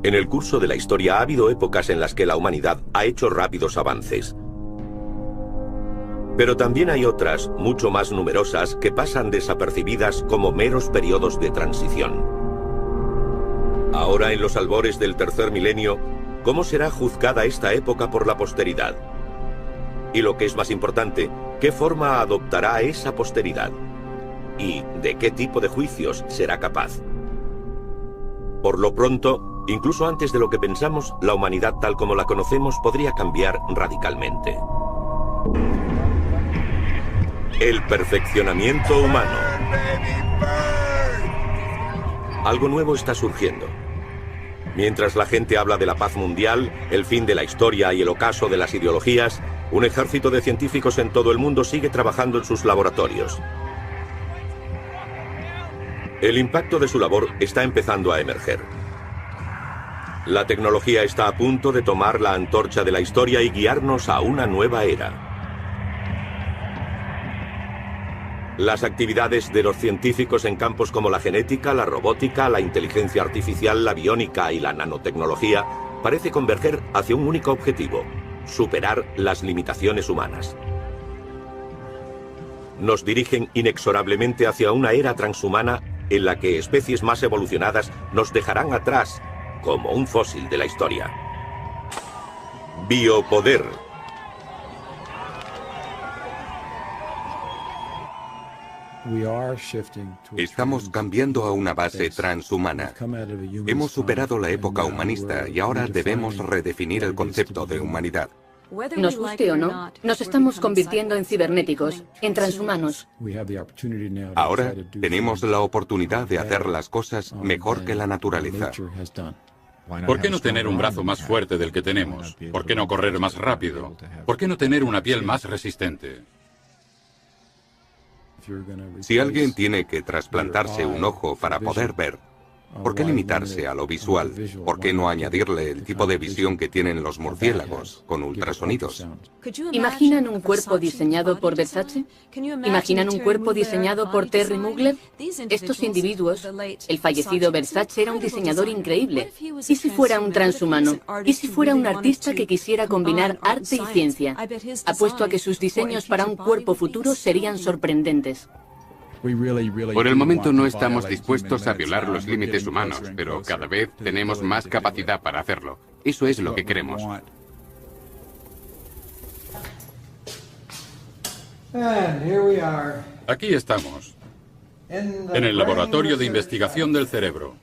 En el curso de la historia ha habido épocas en las que la humanidad ha hecho rápidos avances. Pero también hay otras, mucho más numerosas, que pasan desapercibidas como meros periodos de transición. Ahora, en los albores del tercer milenio, ¿cómo será juzgada esta época por la posteridad? Y lo que es más importante, ¿qué forma adoptará esa posteridad? ¿Y de qué tipo de juicios será capaz? Por lo pronto, incluso antes de lo que pensamos, la humanidad tal como la conocemos podría cambiar radicalmente. El perfeccionamiento humano. Algo nuevo está surgiendo. Mientras la gente habla de la paz mundial, el fin de la historia y el ocaso de las ideologías, un ejército de científicos en todo el mundo sigue trabajando en sus laboratorios. El impacto de su labor está empezando a emerger. La tecnología está a punto de tomar la antorcha de la historia y guiarnos a una nueva era. Las actividades de los científicos en campos como la genética, la robótica, la inteligencia artificial, la biónica y la nanotecnología parece converger hacia un único objetivo: superar las limitaciones humanas. Nos dirigen inexorablemente hacia una era transhumana en la que especies más evolucionadas nos dejarán atrás como un fósil de la historia. Biopoder. Estamos cambiando a una base transhumana. Hemos superado la época humanista y ahora debemos redefinir el concepto de humanidad. Nos guste o no, nos estamos convirtiendo en cibernéticos, en transhumanos. Ahora tenemos la oportunidad de hacer las cosas mejor que la naturaleza. ¿Por qué no tener un brazo más fuerte del que tenemos? ¿Por qué no correr más rápido? ¿Por qué no tener una piel más resistente? Si alguien tiene que trasplantarse un ojo para poder ver, ¿por qué limitarse a lo visual? ¿Por qué no añadirle el tipo de visión que tienen los murciélagos, con ultrasonidos? ¿Imaginan un cuerpo diseñado por Versace? ¿Imaginan un cuerpo diseñado por Terry Mugler? Estos individuos, el fallecido Versace era un diseñador increíble. ¿Y si fuera un transhumano? ¿Y si fuera un artista que quisiera combinar arte y ciencia? Apuesto a que sus diseños para un cuerpo futuro serían sorprendentes. Por el momento no estamos dispuestos a violar los límites humanos, pero cada vez tenemos más capacidad para hacerlo. Eso es lo que queremos. Aquí estamos, en el laboratorio de investigación del cerebro.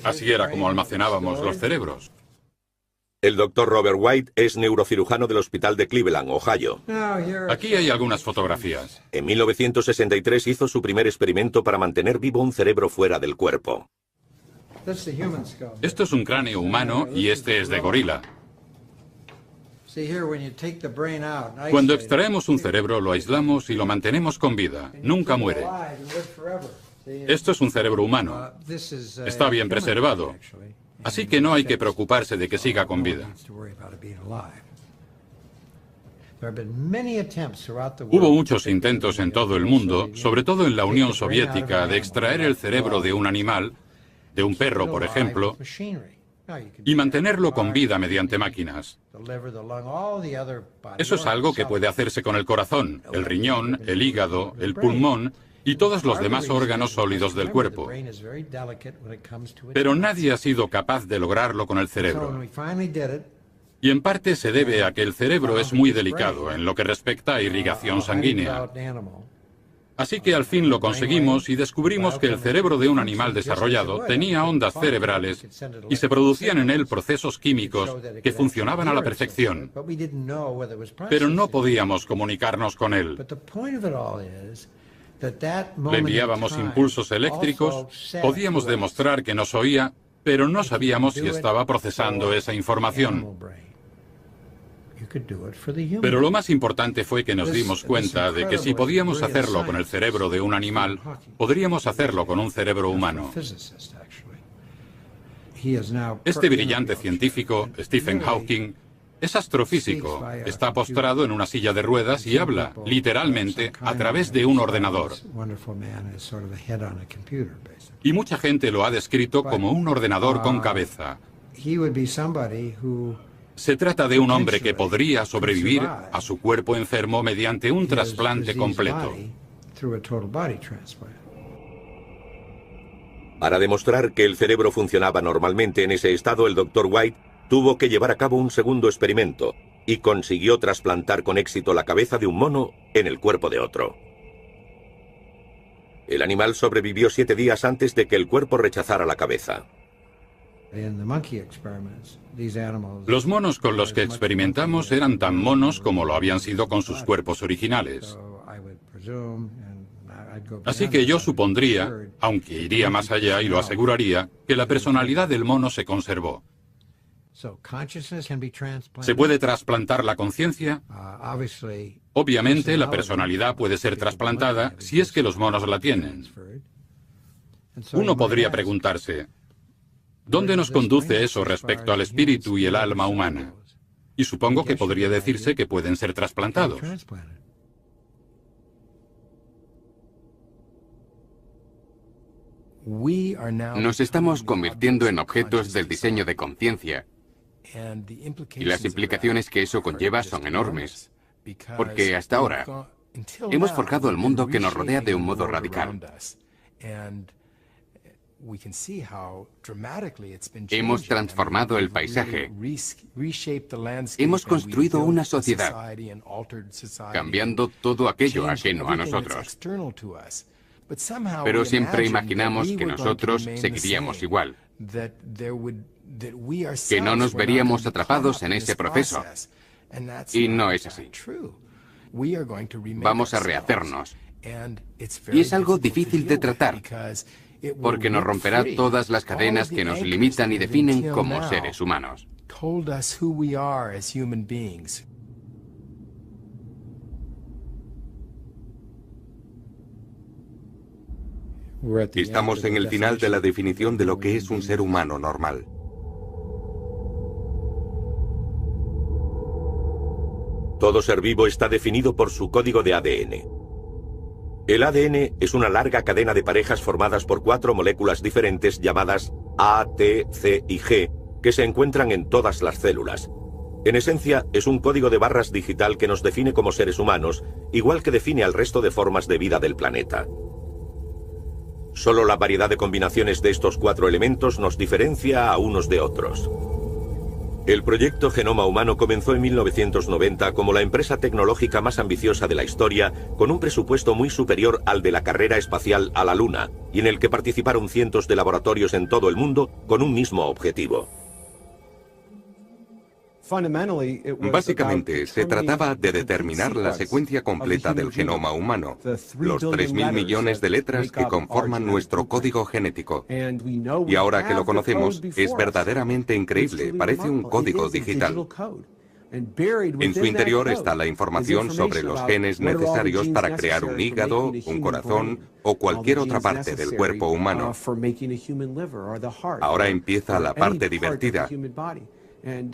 Así era como almacenábamos los cerebros. El Dr. Robert White es neurocirujano del Hospital de Cleveland, Ohio. Aquí hay algunas fotografías. En 1963 hizo su primer experimento para mantener vivo un cerebro fuera del cuerpo. Esto es un cráneo humano y este es de gorila. Cuando extraemos un cerebro, lo aislamos y lo mantenemos con vida. Nunca muere. Esto es un cerebro humano. Está bien preservado. Así que no hay que preocuparse de que siga con vida. Hubo muchos intentos en todo el mundo, sobre todo en la Unión Soviética, de extraer el cerebro de un animal, de un perro, por ejemplo, y mantenerlo con vida mediante máquinas. Eso es algo que puede hacerse con el corazón, el riñón, el hígado, el pulmón y todos los demás órganos sólidos del cuerpo. Pero nadie ha sido capaz de lograrlo con el cerebro. Y en parte se debe a que el cerebro es muy delicado en lo que respecta a irrigación sanguínea. Así que al fin lo conseguimos y descubrimos que el cerebro de un animal desarrollado tenía ondas cerebrales y se producían en él procesos químicos que funcionaban a la perfección. Pero no podíamos comunicarnos con él. Le enviábamos impulsos eléctricos, podíamos demostrar que nos oía, pero no sabíamos si estaba procesando esa información. Pero lo más importante fue que nos dimos cuenta de que si podíamos hacerlo con el cerebro de un animal, podríamos hacerlo con un cerebro humano. Este brillante científico, Stephen Hawking, es astrofísico, está postrado en una silla de ruedas y habla, literalmente, a través de un ordenador. Y mucha gente lo ha descrito como un ordenador con cabeza. Se trata de un hombre que podría sobrevivir a su cuerpo enfermo mediante un trasplante completo. Para demostrar que el cerebro funcionaba normalmente en ese estado, el Dr. White tuvo que llevar a cabo un segundo experimento y consiguió trasplantar con éxito la cabeza de un mono en el cuerpo de otro. El animal sobrevivió 7 días antes de que el cuerpo rechazara la cabeza. Los monos con los que experimentamos eran tan monos como lo habían sido con sus cuerpos originales. Así que yo supondría, aunque iría más allá y lo aseguraría, que la personalidad del mono se conservó. ¿Se puede trasplantar la conciencia? Obviamente, la personalidad puede ser trasplantada si es que los monos la tienen. Uno podría preguntarse, ¿dónde nos conduce eso respecto al espíritu y el alma humana? Y supongo que podría decirse que pueden ser trasplantados. Nos estamos convirtiendo en objetos del diseño de conciencia, y las implicaciones que eso conlleva son enormes, porque hasta ahora hemos forjado el mundo que nos rodea de un modo radical. Hemos transformado el paisaje. Hemos construido una sociedad, cambiando todo aquello ajeno a nosotros. Pero siempre imaginamos que nosotros seguiríamos igual, que no nos veríamos atrapados en ese proceso. Y no es así. Vamos a rehacernos. Y es algo difícil de tratar, porque nos romperá todas las cadenas que nos limitan y definen como seres humanos. Estamos en el final de la definición de lo que es un ser humano normal. Todo ser vivo está definido por su código de ADN. El ADN es una larga cadena de parejas formadas por 4 moléculas diferentes llamadas A, T, C y G, que se encuentran en todas las células. En esencia, es un código de barras digital que nos define como seres humanos, igual que define al resto de formas de vida del planeta. Solo la variedad de combinaciones de estos 4 elementos nos diferencia a unos de otros. El proyecto Genoma Humano comenzó en 1990 como la empresa tecnológica más ambiciosa de la historia, con un presupuesto muy superior al de la carrera espacial a la Luna, y en el que participaron cientos de laboratorios en todo el mundo con un mismo objetivo. Básicamente, se trataba de determinar la secuencia completa del genoma humano, los 3.000 millones de letras que conforman nuestro código genético. Y ahora que lo conocemos, es verdaderamente increíble, parece un código digital. En su interior está la información sobre los genes necesarios para crear un hígado, un corazón o cualquier otra parte del cuerpo humano. Ahora empieza la parte divertida,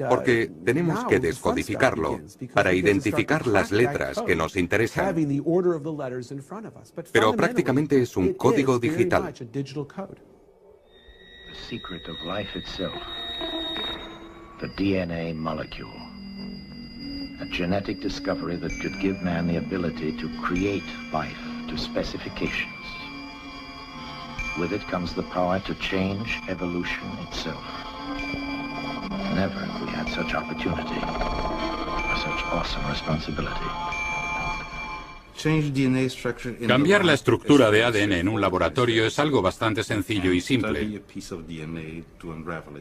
porque tenemos que descodificarlo para identificar las letras que nos interesan. Pero prácticamente es un código digital. A genetic discovery that could give man the ability to create life to specifications. With it comes the power to change evolution itself. Never have we had such opportunity, or such awesome responsibility. Cambiar la estructura de ADN en un laboratorio es algo bastante sencillo y simple.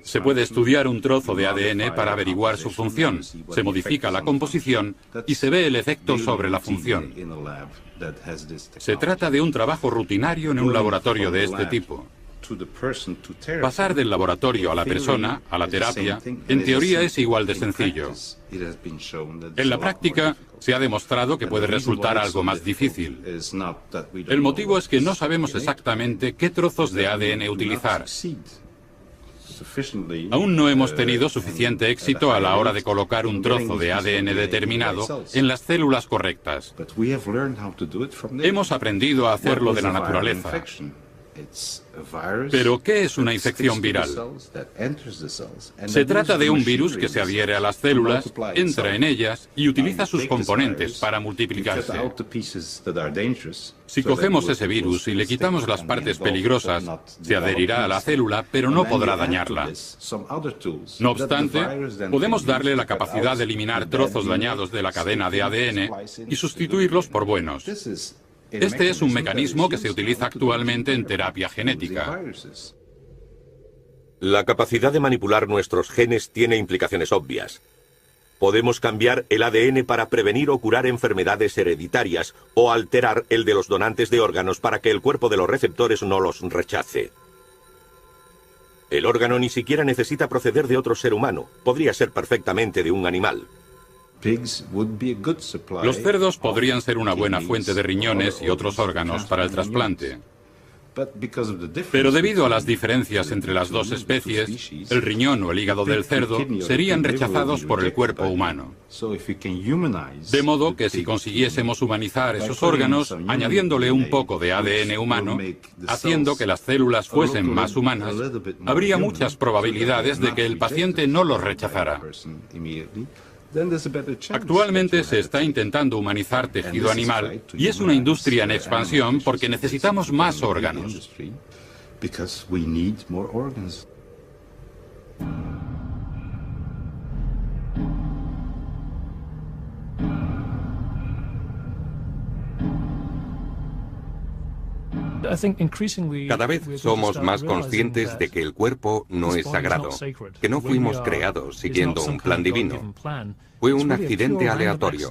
Se puede estudiar un trozo de ADN para averiguar su función, se modifica la composición y se ve el efecto sobre la función. Se trata de un trabajo rutinario en un laboratorio de este tipo. Pasar del laboratorio a la persona, a la terapia, en teoría es igual de sencillo. En la práctica, se ha demostrado que puede resultar algo más difícil. El motivo es que no sabemos exactamente qué trozos de ADN utilizar. Aún no hemos tenido suficiente éxito a la hora de colocar un trozo de ADN determinado en las células correctas. Hemos aprendido a hacerlo de la naturaleza. Pero, ¿qué es una infección viral? Se trata de un virus que se adhiere a las células, entra en ellas y utiliza sus componentes para multiplicarse. Si cogemos ese virus y le quitamos las partes peligrosas, se adherirá a la célula, pero no podrá dañarla. No obstante, podemos darle la capacidad de eliminar trozos dañados de la cadena de ADN y sustituirlos por buenos. Este es un mecanismo que se utiliza actualmente en terapia genética. La capacidad de manipular nuestros genes tiene implicaciones obvias. Podemos cambiar el ADN para prevenir o curar enfermedades hereditarias o alterar el de los donantes de órganos para que el cuerpo de los receptores no los rechace. El órgano ni siquiera necesita proceder de otro ser humano. Podría ser perfectamente de un animal. Los cerdos podrían ser una buena fuente de riñones y otros órganos para el trasplante. Pero debido a las diferencias entre las dos especies, el riñón o el hígado del cerdo serían rechazados por el cuerpo humano. De modo que si consiguiésemos humanizar esos órganos, añadiéndole un poco de ADN humano, haciendo que las células fuesen más humanas, habría muchas probabilidades de que el paciente no los rechazara. Actualmente se está intentando humanizar tejido animal y es una industria en expansión porque necesitamos más órganos. Cada vez somos más conscientes de que el cuerpo no es sagrado, que no fuimos creados siguiendo un plan divino. Fue un accidente aleatorio.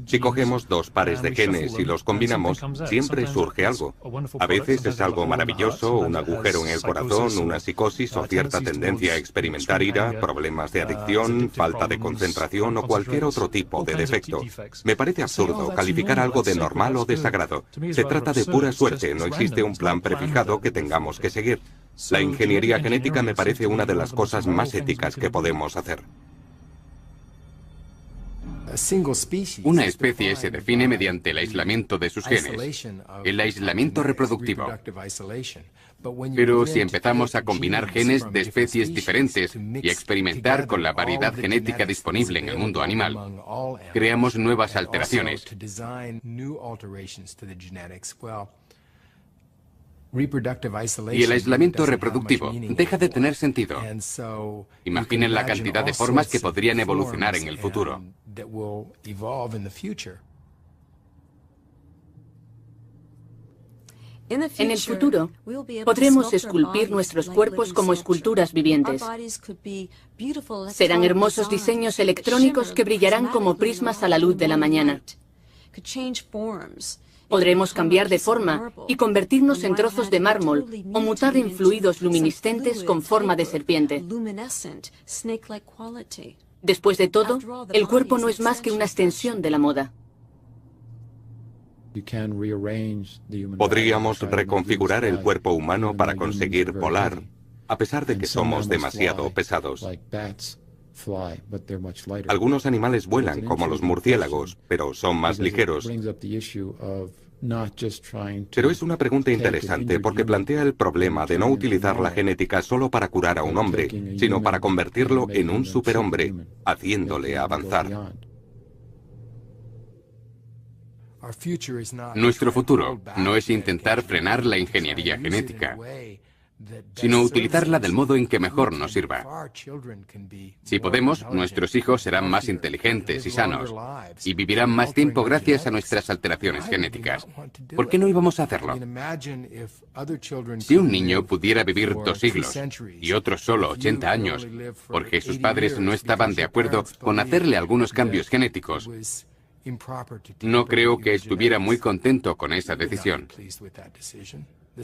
Si cogemos dos pares de genes y los combinamos, siempre surge algo. A veces es algo maravilloso, un agujero en el corazón, una psicosis o cierta tendencia a experimentar ira, problemas de adicción, falta de concentración o cualquier otro tipo de defecto. Me parece absurdo calificar algo de normal o de sagrado. Se trata de pura suerte, no existe un plan prefijado que tengamos que seguir. La ingeniería genética me parece una de las cosas más éticas que podemos hacer. Una especie se define mediante el aislamiento de sus genes, el aislamiento reproductivo. Pero si empezamos a combinar genes de especies diferentes y a experimentar con la variedad genética disponible en el mundo animal, creamos nuevas alteraciones. Y el aislamiento reproductivo deja de tener sentido. Imaginen la cantidad de formas que podrían evolucionar en el futuro. En el futuro, podremos esculpir nuestros cuerpos como esculturas vivientes. Serán hermosos diseños electrónicos que brillarán como prismas a la luz de la mañana. Podremos cambiar de forma y convertirnos en trozos de mármol o mutar en fluidos luminiscentes con forma de serpiente. Después de todo, el cuerpo no es más que una extensión de la moda. Podríamos reconfigurar el cuerpo humano para conseguir volar, a pesar de que somos demasiado pesados. Algunos animales vuelan, como los murciélagos, pero son más ligeros. Pero es una pregunta interesante porque plantea el problema de no utilizar la genética solo para curar a un hombre, sino para convertirlo en un superhombre, haciéndole avanzar. Nuestro futuro no es intentar frenar la ingeniería genética, sino utilizarla del modo en que mejor nos sirva. Si podemos, nuestros hijos serán más inteligentes y sanos, y vivirán más tiempo gracias a nuestras alteraciones genéticas. ¿Por qué no íbamos a hacerlo? Si un niño pudiera vivir 2 siglos y otro solo 80 años, porque sus padres no estaban de acuerdo con hacerle algunos cambios genéticos, no creo que estuviera muy contento con esa decisión.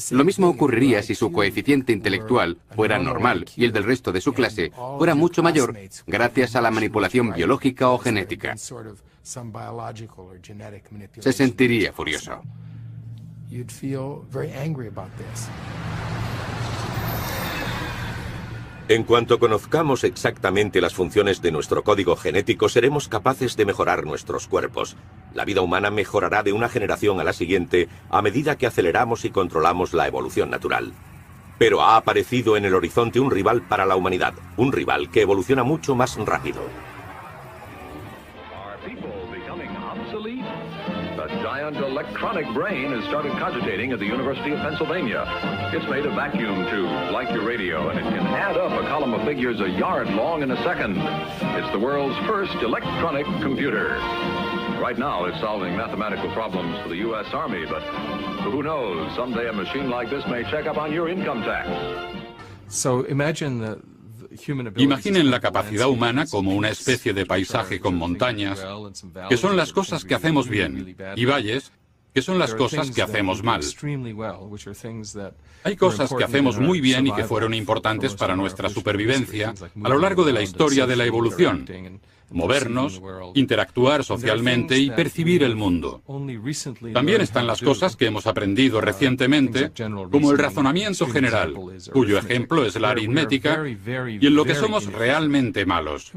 Lo mismo ocurriría si su coeficiente intelectual fuera normal y el del resto de su clase fuera mucho mayor gracias a la manipulación biológica o genética. Se sentiría furioso. En cuanto conozcamos exactamente las funciones de nuestro código genético, seremos capaces de mejorar nuestros cuerpos. La vida humana mejorará de una generación a la siguiente a medida que aceleramos y controlamos la evolución natural. Pero ha aparecido en el horizonte un rival para la humanidad, un rival que evoluciona mucho más rápido. A giant electronic brain has started cogitating at the University of Pennsylvania. It's made a vacuum tube, like your radio, and it can add up a column of figures a yard long in a second. It's the world's first electronic computer. Right now, it's solving mathematical problems for the U.S. Army, but who knows, someday a machine like this may check up on your income tax. Imaginen la capacidad humana como una especie de paisaje con montañas, que son las cosas que hacemos bien, y valles, que son las cosas que hacemos mal. Hay cosas que hacemos muy bien y que fueron importantes para nuestra supervivencia a lo largo de la historia de la evolución. Movernos, interactuar socialmente y percibir el mundo. También están las cosas que hemos aprendido recientemente, como el razonamiento general, cuyo ejemplo es la aritmética, y en lo que somos realmente malos.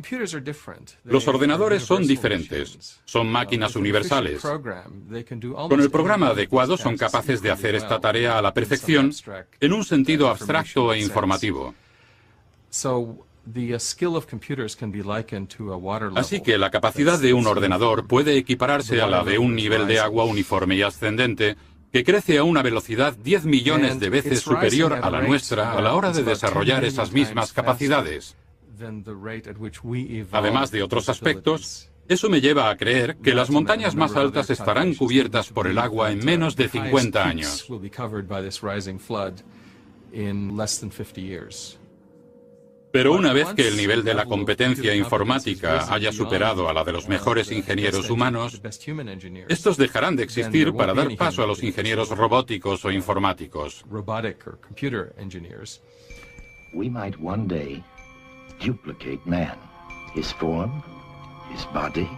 Los ordenadores son diferentes, son máquinas universales. Con el programa adecuado son capaces de hacer esta tarea a la perfección en un sentido abstracto e informativo. Así que la capacidad de un ordenador puede equipararse a la de un nivel de agua uniforme y ascendente que crece a una velocidad 10 millones de veces superior a la nuestra a la hora de desarrollar esas mismas capacidades. Además de otros aspectos, eso me lleva a creer que las montañas más altas estarán cubiertas por el agua en menos de 50 años. Pero una vez que el nivel de la competencia informática haya superado a la de los mejores ingenieros humanos, estos dejarán de existir para dar paso a los ingenieros robóticos o informáticos. We might one day duplicate man, his form, his body,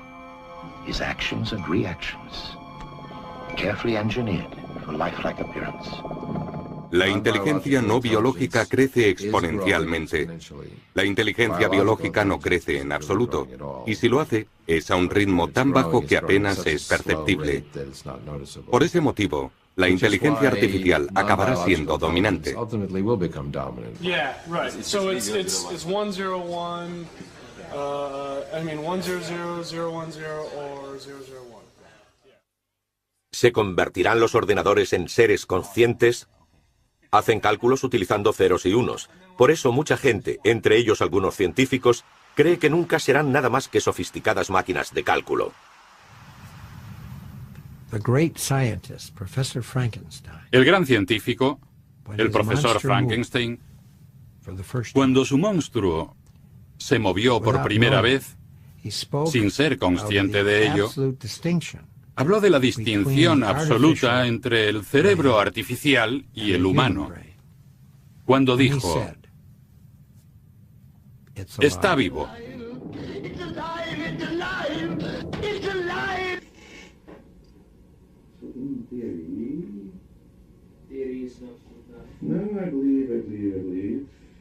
his actions and reactions, carefully engineered for lifelike appearance. La inteligencia no biológica crece exponencialmente. La inteligencia biológica no crece en absoluto, y si lo hace, es a un ritmo tan bajo que apenas es perceptible. Por ese motivo, la inteligencia artificial acabará siendo dominante. ¿Se convertirán los ordenadores en seres conscientes? Hacen cálculos utilizando ceros y unos. Por eso mucha gente, entre ellos algunos científicos, cree que nunca serán nada más que sofisticadas máquinas de cálculo. El gran científico, el profesor Frankenstein, cuando su monstruo se movió por primera vez, sin ser consciente de ello, habló de la distinción absoluta entre el cerebro artificial y el humano, cuando dijo, está vivo.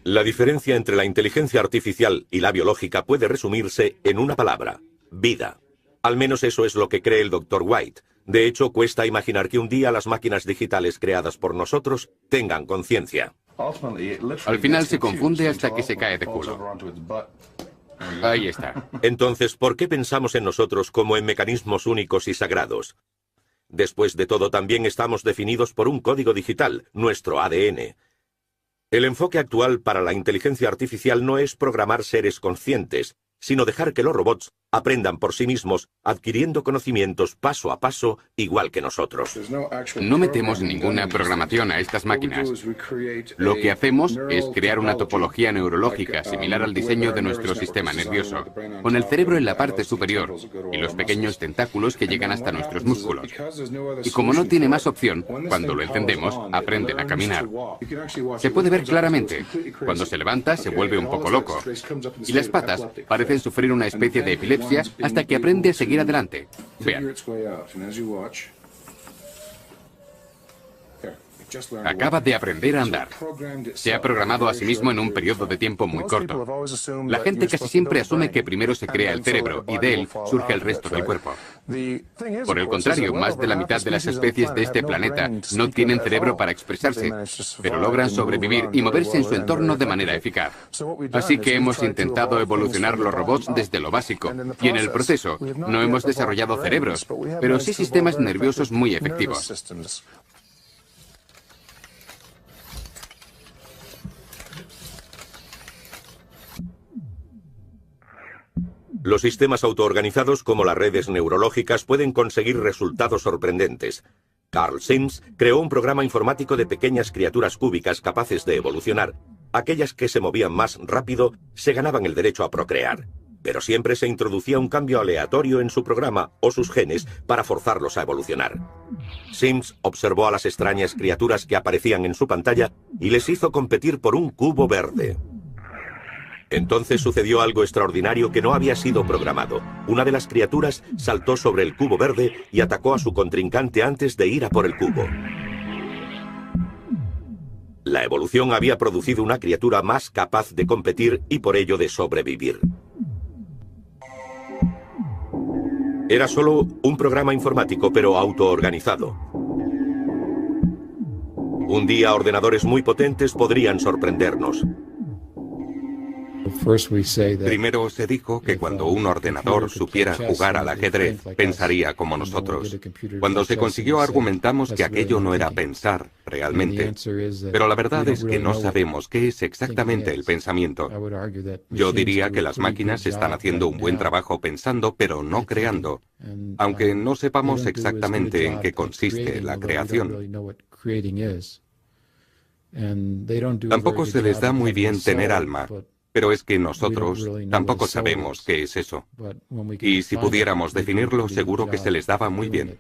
La diferencia entre la inteligencia artificial y la biológica puede resumirse en una palabra: vida. Al menos eso es lo que cree el Dr. White. De hecho, cuesta imaginar que un día las máquinas digitales creadas por nosotros tengan conciencia. Al final se confunde hasta que se cae de culo. Ahí está. Entonces, ¿por qué pensamos en nosotros como en mecanismos únicos y sagrados? Después de todo, también estamos definidos por un código digital, nuestro ADN. El enfoque actual para la inteligencia artificial no es programar seres conscientes, sino dejar que los robots aprendan por sí mismos, adquiriendo conocimientos paso a paso, igual que nosotros. No metemos ninguna programación a estas máquinas. Lo que hacemos es crear una topología neurológica similar al diseño de nuestro sistema nervioso, con el cerebro en la parte superior y los pequeños tentáculos que llegan hasta nuestros músculos. Y como no tiene más opción, cuando lo encendemos, aprenden a caminar. Se puede ver claramente. Cuando se levanta, se vuelve un poco loco. Y las patas parecen sufrir una especie de epilepsia hasta que aprende a seguir adelante. Vean. Acaba de aprender a andar. Se ha programado a sí mismo en un periodo de tiempo muy corto. La gente casi siempre asume que primero se crea el cerebro y de él surge el resto del cuerpo. Por el contrario, más de la mitad de las especies de este planeta no tienen cerebro para expresarse, pero logran sobrevivir y moverse en su entorno de manera eficaz. Así que hemos intentado evolucionar los robots desde lo básico, y en el proceso no hemos desarrollado cerebros, pero sí sistemas nerviosos muy efectivos. Los sistemas autoorganizados como las redes neurológicas pueden conseguir resultados sorprendentes. Carl Sims creó un programa informático de pequeñas criaturas cúbicas capaces de evolucionar. Aquellas que se movían más rápido se ganaban el derecho a procrear. Pero siempre se introducía un cambio aleatorio en su programa o sus genes para forzarlos a evolucionar. Sims observó a las extrañas criaturas que aparecían en su pantalla y les hizo competir por un cubo verde. Entonces sucedió algo extraordinario que no había sido programado. Una de las criaturas saltó sobre el cubo verde y atacó a su contrincante antes de ir a por el cubo. La evolución había producido una criatura más capaz de competir y por ello de sobrevivir. Era solo un programa informático, pero autoorganizado. Un día ordenadores muy potentes podrían sorprendernos. Primero se dijo que cuando un ordenador supiera jugar al ajedrez, pensaría como nosotros. Cuando se consiguió argumentamos que aquello no era pensar, realmente. Pero la verdad es que no sabemos qué es exactamente el pensamiento. Yo diría que las máquinas están haciendo un buen trabajo pensando, pero no creando, aunque no sepamos exactamente en qué consiste la creación. Tampoco se les da muy bien tener alma. Pero es que nosotros tampoco sabemos qué es eso. Y si pudiéramos definirlo, seguro que se les daba muy bien.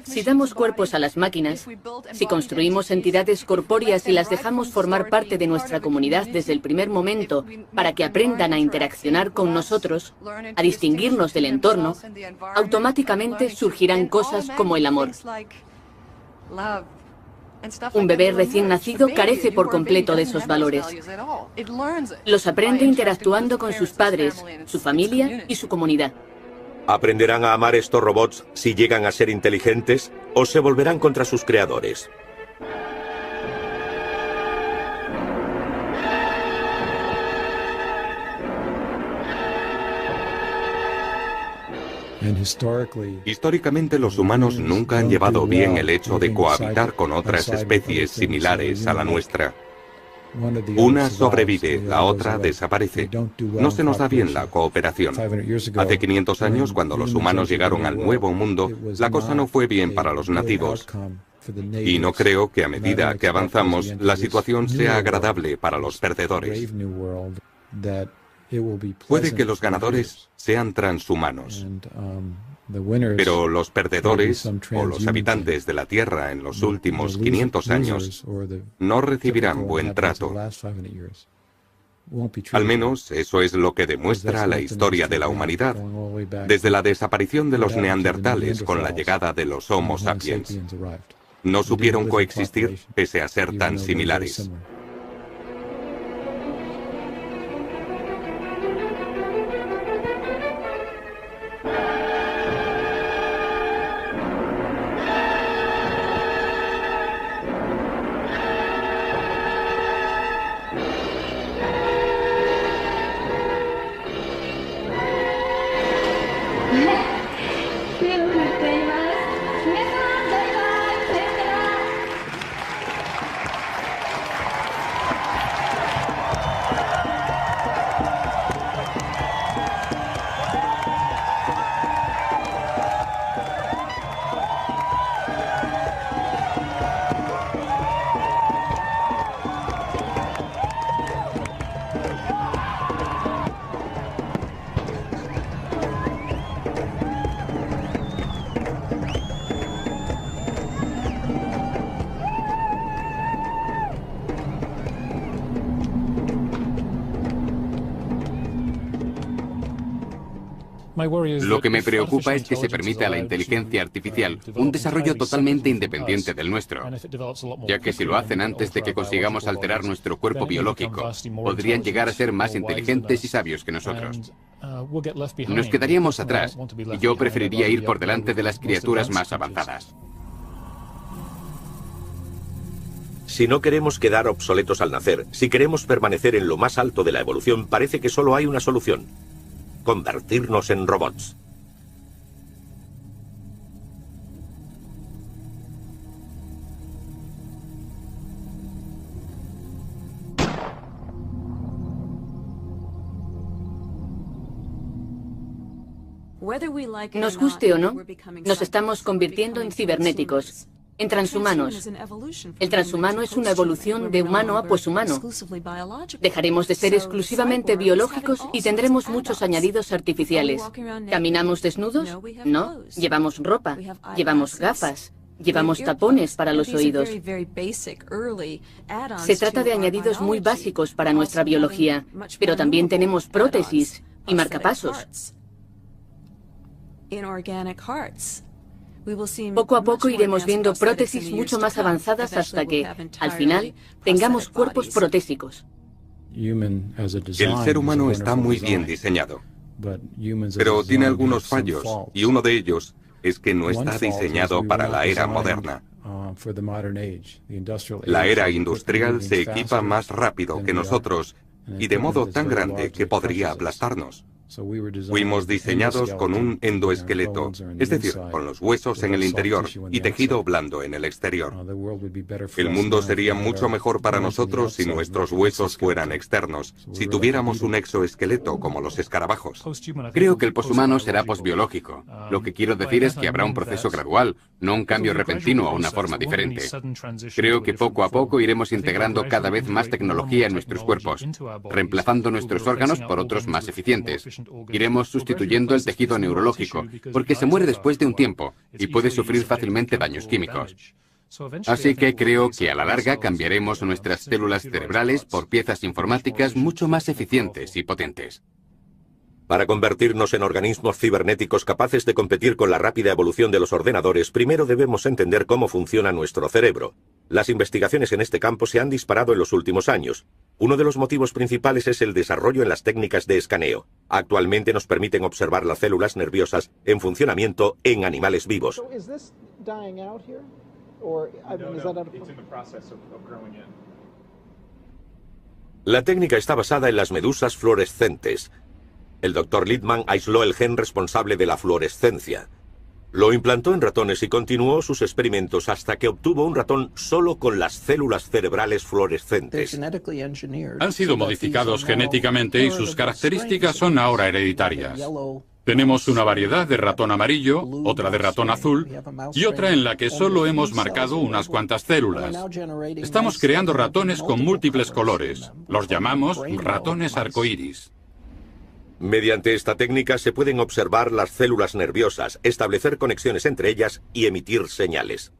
Si damos cuerpos a las máquinas, si construimos entidades corpóreas y las dejamos formar parte de nuestra comunidad desde el primer momento para que aprendan a interaccionar con nosotros, a distinguirnos del entorno, automáticamente surgirán cosas como el amor. Un bebé recién nacido carece por completo de esos valores. Los aprende interactuando con sus padres, su familia y su comunidad. ¿Aprenderán a amar estos robots si llegan a ser inteligentes o se volverán contra sus creadores? Históricamente los humanos nunca han llevado bien el hecho de cohabitar con otras especies similares a la nuestra. Una sobrevive, la otra desaparece. No se nos da bien la cooperación. Hace 500 años, cuando los humanos llegaron al Nuevo Mundo, la cosa no fue bien para los nativos. Y no creo que a medida que avanzamos, la situación sea agradable para los perdedores. Puede que los ganadores sean transhumanos. Pero los perdedores, o los habitantes de la Tierra en los últimos 500 años, no recibirán buen trato. Al menos eso es lo que demuestra la historia de la humanidad, desde la desaparición de los neandertales con la llegada de los Homo sapiens. No supieron coexistir pese a ser tan similares. Lo que me preocupa es que se permita a la inteligencia artificial un desarrollo totalmente independiente del nuestro, ya que si lo hacen antes de que consigamos alterar nuestro cuerpo biológico, podrían llegar a ser más inteligentes y sabios que nosotros. Nos quedaríamos atrás, y yo preferiría ir por delante de las criaturas más avanzadas. Si no queremos quedar obsoletos al nacer, si queremos permanecer en lo más alto de la evolución, parece que solo hay una solución: convertirnos en robots. Nos guste o no, nos estamos convirtiendo en cibernéticos, en transhumanos. El transhumano es una evolución de humano a poshumano. Dejaremos de ser exclusivamente biológicos y tendremos muchos añadidos artificiales. ¿Caminamos desnudos? No. Llevamos ropa, llevamos gafas, llevamos tapones para los oídos. Se trata de añadidos muy básicos para nuestra biología, pero también tenemos prótesis y marcapasos. Poco a poco iremos viendo prótesis mucho más avanzadas hasta que, al final, tengamos cuerpos protésicos. El ser humano está muy bien diseñado, pero tiene algunos fallos, y uno de ellos es que no está diseñado para la era moderna. La era industrial se equipa más rápido que nosotros y de modo tan grande que podría aplastarnos. Fuimos diseñados con un endoesqueleto, es decir, con los huesos en el interior y tejido blando en el exterior. El mundo sería mucho mejor para nosotros si nuestros huesos fueran externos, si tuviéramos un exoesqueleto como los escarabajos. Creo que el poshumano será posbiológico. Lo que quiero decir es que habrá un proceso gradual, no un cambio repentino a una forma diferente. Creo que poco a poco iremos integrando cada vez más tecnología en nuestros cuerpos, reemplazando nuestros órganos por otros más eficientes. Iremos sustituyendo el tejido neurológico, porque se muere después de un tiempo y puede sufrir fácilmente daños químicos. Así que creo que a la larga cambiaremos nuestras células cerebrales por piezas informáticas mucho más eficientes y potentes. Para convertirnos en organismos cibernéticos capaces de competir con la rápida evolución de los ordenadores, primero debemos entender cómo funciona nuestro cerebro. Las investigaciones en este campo se han disparado en los últimos años. Uno de los motivos principales es el desarrollo en las técnicas de escaneo. Actualmente nos permiten observar las células nerviosas en funcionamiento en animales vivos. La técnica está basada en las medusas fluorescentes. El Dr. Littman aisló el gen responsable de la fluorescencia. Lo implantó en ratones y continuó sus experimentos hasta que obtuvo un ratón solo con las células cerebrales fluorescentes. Han sido modificados genéticamente y sus características son ahora hereditarias. Tenemos una variedad de ratón amarillo, otra de ratón azul y otra en la que solo hemos marcado unas cuantas células. Estamos creando ratones con múltiples colores. Los llamamos ratones arcoíris. Mediante esta técnica se pueden observar las células nerviosas, establecer conexiones entre ellas y emitir señales.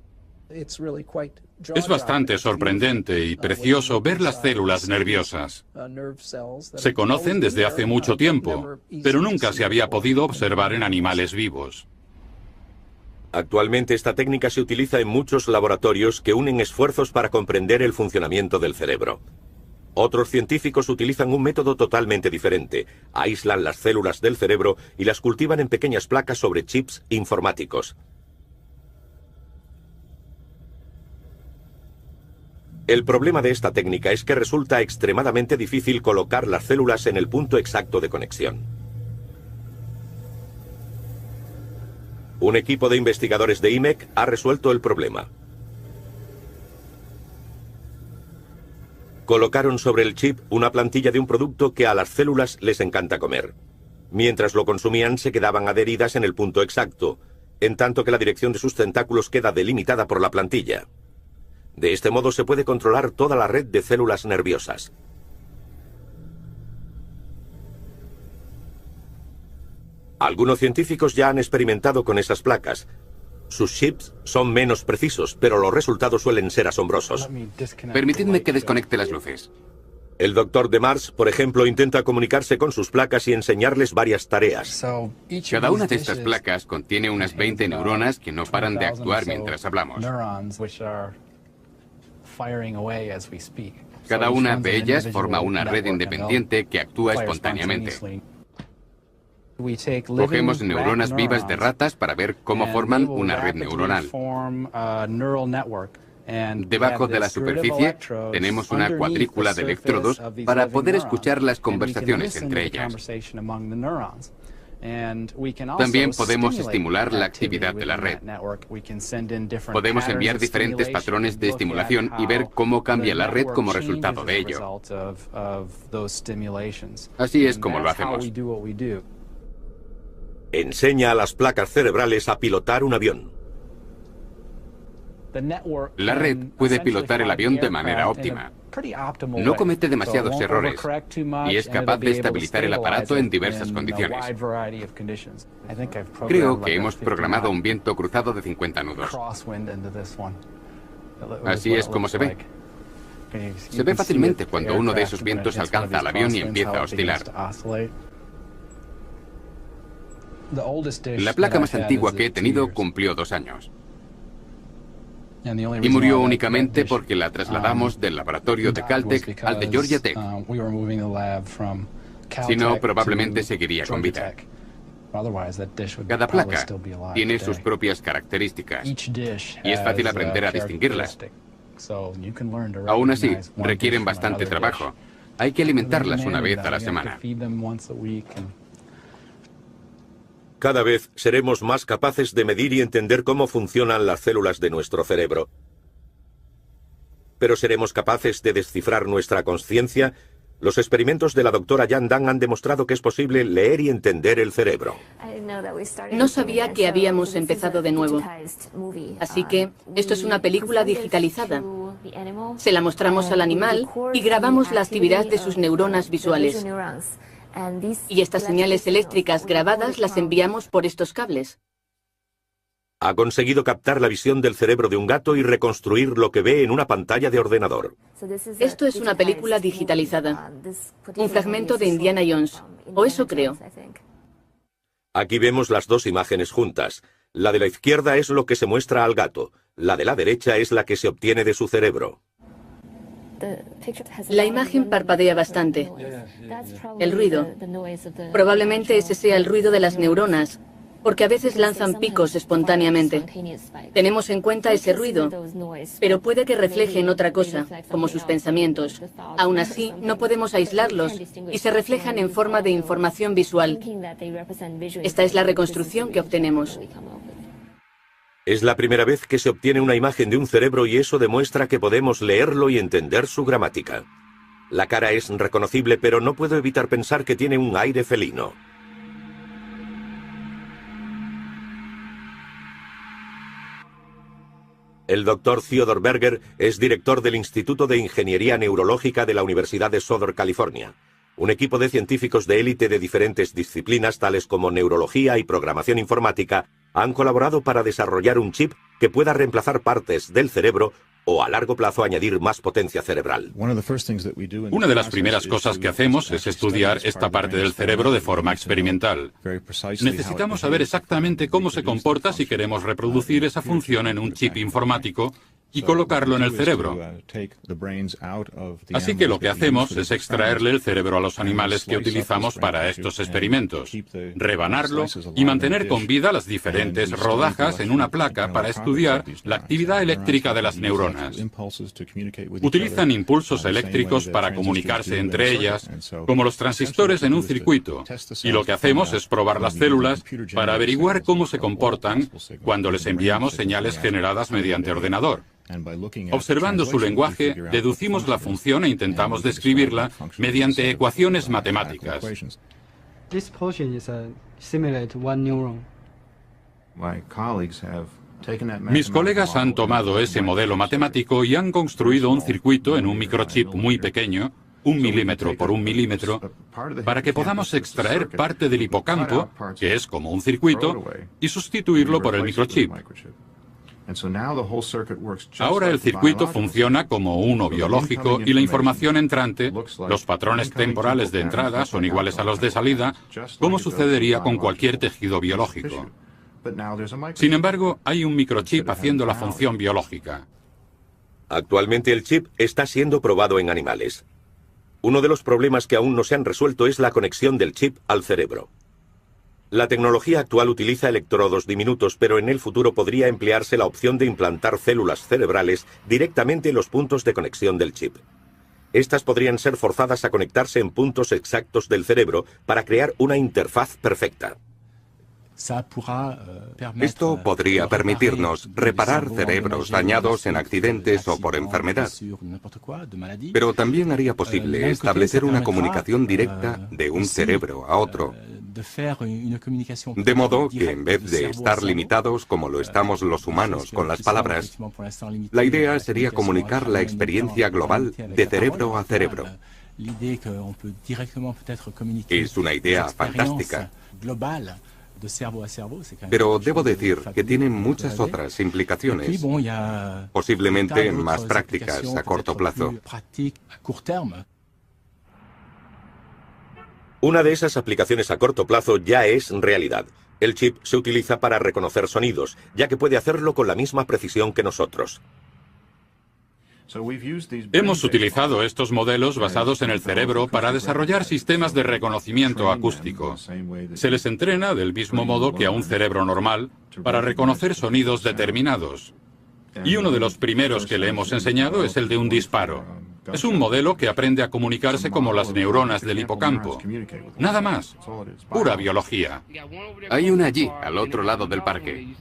Es bastante sorprendente y precioso ver las células nerviosas. Se conocen desde hace mucho tiempo, pero nunca se había podido observar en animales vivos. Actualmente esta técnica se utiliza en muchos laboratorios que unen esfuerzos para comprender el funcionamiento del cerebro. Otros científicos utilizan un método totalmente diferente. Aíslan las células del cerebro y las cultivan en pequeñas placas sobre chips informáticos. El problema de esta técnica es que resulta extremadamente difícil colocar las células en el punto exacto de conexión. Un equipo de investigadores de IMEC ha resuelto el problema. Colocaron sobre el chip una plantilla de un producto que a las células les encanta comer. Mientras lo consumían se quedaban adheridas en el punto exacto, en tanto que la dirección de sus tentáculos queda delimitada por la plantilla. De este modo se puede controlar toda la red de células nerviosas. Algunos científicos ya han experimentado con esas placas. Sus chips son menos precisos, pero los resultados suelen ser asombrosos. Permitidme que desconecte las luces. El doctor de Mars, por ejemplo, intenta comunicarse con sus placas y enseñarles varias tareas. Cada una de estas placas contiene unas 20 neuronas que no paran de actuar mientras hablamos. Cada una de ellas forma una red independiente que actúa espontáneamente. Cogemos neuronas vivas de ratas para ver cómo forman una red neuronal. Debajo de la superficie tenemos una cuadrícula de electrodos para poder escuchar las conversaciones entre ellas. También podemos estimular la actividad de la red. Podemos enviar diferentes patrones de estimulación y ver cómo cambia la red como resultado de ello. Así es como lo hacemos. Enseña a las placas cerebrales a pilotar un avión. La red puede pilotar el avión de manera óptima. No comete demasiados errores y es capaz de estabilizar el aparato en diversas condiciones. Creo que hemos programado un viento cruzado de 50 nudos. Así es como se ve. Se ve fácilmente cuando uno de esos vientos alcanza al avión y empieza a oscilar. La placa más antigua que he tenido cumplió 2 años. Y murió únicamente porque la trasladamos del laboratorio de Caltech al de Georgia Tech. Si no, probablemente seguiría con vida. Cada placa tiene sus propias características y es fácil aprender a distinguirlas. Aún así, requieren bastante trabajo. Hay que alimentarlas una vez a la semana. Cada vez seremos más capaces de medir y entender cómo funcionan las células de nuestro cerebro. ¿Pero seremos capaces de descifrar nuestra consciencia? Los experimentos de la doctora Yan Dan han demostrado que es posible leer y entender el cerebro. No sabía que habíamos empezado de nuevo. Así que esto es una película digitalizada. Se la mostramos al animal y grabamos la actividad de sus neuronas visuales. Y estas señales eléctricas grabadas las enviamos por estos cables. Ha conseguido captar la visión del cerebro de un gato y reconstruir lo que ve en una pantalla de ordenador. Esto es una película digitalizada. Un fragmento de Indiana Jones. O eso creo. Aquí vemos las dos imágenes juntas. La de la izquierda es lo que se muestra al gato. La de la derecha es la que se obtiene de su cerebro. La imagen parpadea bastante. El ruido. Probablemente ese sea el ruido de las neuronas, porque a veces lanzan picos espontáneamente. Tenemos en cuenta ese ruido, pero puede que reflejen otra cosa, como sus pensamientos. Aún así, no podemos aislarlos y se reflejan en forma de información visual. Esta es la reconstrucción que obtenemos. Es la primera vez que se obtiene una imagen de un cerebro y eso demuestra que podemos leerlo y entender su gramática. La cara es reconocible, pero no puedo evitar pensar que tiene un aire felino. El doctor Theodore Berger es director del Instituto de Ingeniería Neurológica de la Universidad de Southern California. Un equipo de científicos de élite de diferentes disciplinas, tales como neurología y programación informática, han colaborado para desarrollar un chip que pueda reemplazar partes del cerebro o a largo plazo añadir más potencia cerebral. Una de las primeras cosas que hacemos es estudiar esta parte del cerebro de forma experimental. Necesitamos saber exactamente cómo se comporta si queremos reproducir esa función en un chip informático y colocarlo en el cerebro. Así que lo que hacemos es extraerle el cerebro a los animales que utilizamos para estos experimentos, rebanarlo y mantener con vida las diferentes rodajas en una placa para estudiar la actividad eléctrica de las neuronas. Utilizan impulsos eléctricos para comunicarse entre ellas, como los transistores en un circuito, y lo que hacemos es probar las células para averiguar cómo se comportan cuando les enviamos señales generadas mediante ordenador. Observando su lenguaje, deducimos la función e intentamos describirla mediante ecuaciones matemáticas. Mis colegas han tomado ese modelo matemático y han construido un circuito en un microchip muy pequeño, 1 milímetro por 1 milímetro, para que podamos extraer parte del hipocampo, que es como un circuito, y sustituirlo por el microchip. Ahora el circuito funciona como uno biológico y la información entrante, los patrones temporales de entrada son iguales a los de salida, como sucedería con cualquier tejido biológico. Sin embargo, hay un microchip haciendo la función biológica. Actualmente el chip está siendo probado en animales. Uno de los problemas que aún no se han resuelto es la conexión del chip al cerebro. La tecnología actual utiliza electrodos diminutos, pero en el futuro podría emplearse la opción de implantar células cerebrales directamente en los puntos de conexión del chip. Estas podrían ser forzadas a conectarse en puntos exactos del cerebro para crear una interfaz perfecta. Esto podría permitirnos reparar cerebros dañados en accidentes o por enfermedad, pero también haría posible establecer una comunicación directa de un cerebro a otro, de modo que en vez de estar limitados como lo estamos los humanos con las palabras, la idea sería comunicar la experiencia global de cerebro a cerebro. Es una idea fantástica. Pero debo decir que tiene muchas otras implicaciones, posiblemente más prácticas a corto plazo. Una de esas aplicaciones a corto plazo ya es realidad. El chip se utiliza para reconocer sonidos, ya que puede hacerlo con la misma precisión que nosotros. Hemos utilizado estos modelos basados en el cerebro para desarrollar sistemas de reconocimiento acústico. Se les entrena del mismo modo que a un cerebro normal para reconocer sonidos determinados. Y uno de los primeros que le hemos enseñado es el de un disparo. Es un modelo que aprende a comunicarse como las neuronas del hipocampo. Nada más. Pura biología. Hay una allí, al otro lado del parque.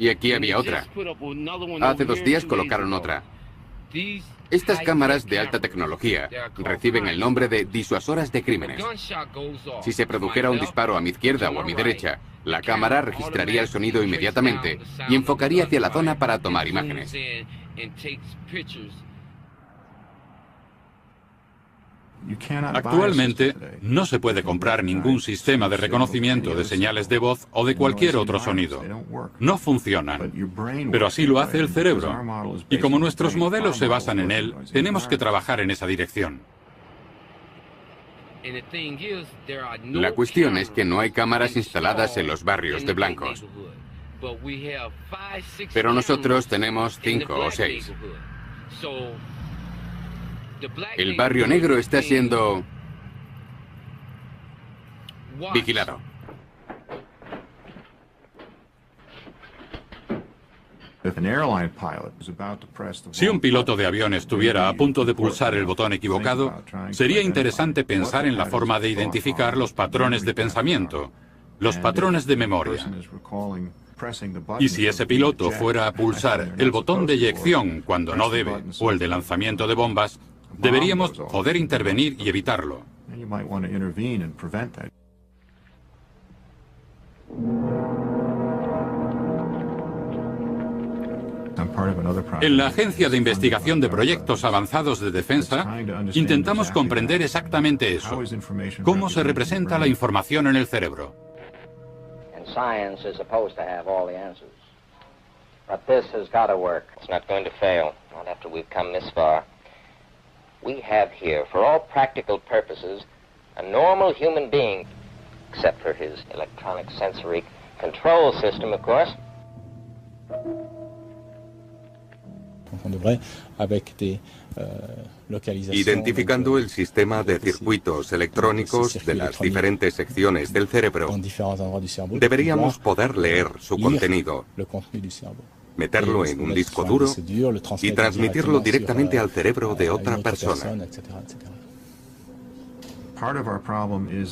Y aquí había otra. Hace 2 días colocaron otra. Estas cámaras de alta tecnología reciben el nombre de disuasoras de crímenes. Si se produjera un disparo a mi izquierda o a mi derecha, la cámara registraría el sonido inmediatamente y enfocaría hacia la zona para tomar imágenes. Actualmente no se puede comprar ningún sistema de reconocimiento de señales de voz o de cualquier otro sonido. No funcionan, pero así lo hace el cerebro. Y como nuestros modelos se basan en él, tenemos que trabajar en esa dirección. La cuestión es que no hay cámaras instaladas en los barrios de blancos. Pero nosotros tenemos 5 o 6. El barrio negro está siendo vigilado. Si un piloto de avión estuviera a punto de pulsar el botón equivocado, sería interesante pensar en la forma de identificar los patrones de pensamiento, los patrones de memoria. Y si ese piloto fuera a pulsar el botón de eyección cuando no debe, o el de lanzamiento de bombas, deberíamos poder intervenir y evitarlo. En la Agencia de Investigación de Proyectos Avanzados de Defensa, intentamos comprender exactamente eso. ¿Cómo se representa la información en el cerebro? We have here, for all practical purposes, a normal human being, except for his electronic sensory control system, of course. Identificando el sistema de circuitos electrónicos de las diferentes secciones del cerebro, deberíamos poder leer su contenido, meterlo en un disco duro y transmitirlo directamente al cerebro de otra persona.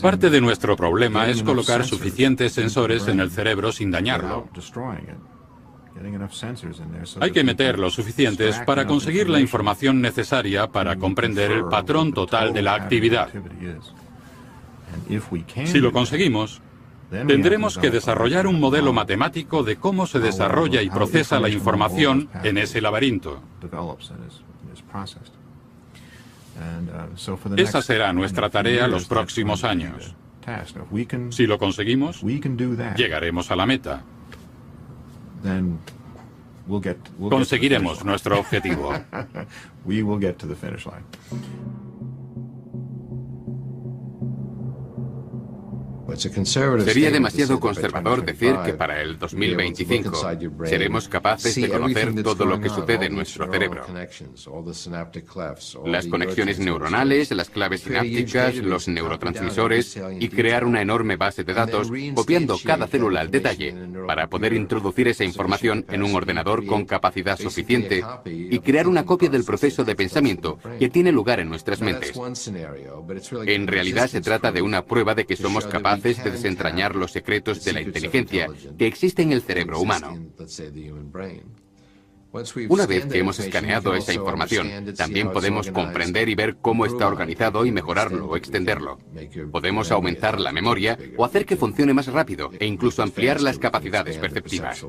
Parte de nuestro problema es colocar suficientes sensores en el cerebro sin dañarlo. Hay que meter los suficientes para conseguir la información necesaria para comprender el patrón total de la actividad. Si lo conseguimos, tendremos que desarrollar un modelo matemático de cómo se desarrolla y procesa la información en ese laberinto. Esa será nuestra tarea los próximos años. Si lo conseguimos, llegaremos a la meta. Conseguiremos nuestro objetivo. Sería demasiado conservador decir que para el 2025 seremos capaces de conocer todo lo que sucede en nuestro cerebro. Las conexiones neuronales, las claves sinápticas, los neurotransmisores y crear una enorme base de datos copiando cada célula al detalle para poder introducir esa información en un ordenador con capacidad suficiente y crear una copia del proceso de pensamiento que tiene lugar en nuestras mentes. En realidad se trata de una prueba de que somos capaces de desentrañar los secretos de la inteligencia que existe en el cerebro humano. Una vez que hemos escaneado esa información, también podemos comprender y ver cómo está organizado y mejorarlo o extenderlo. Podemos aumentar la memoria o hacer que funcione más rápido e incluso ampliar las capacidades perceptivas.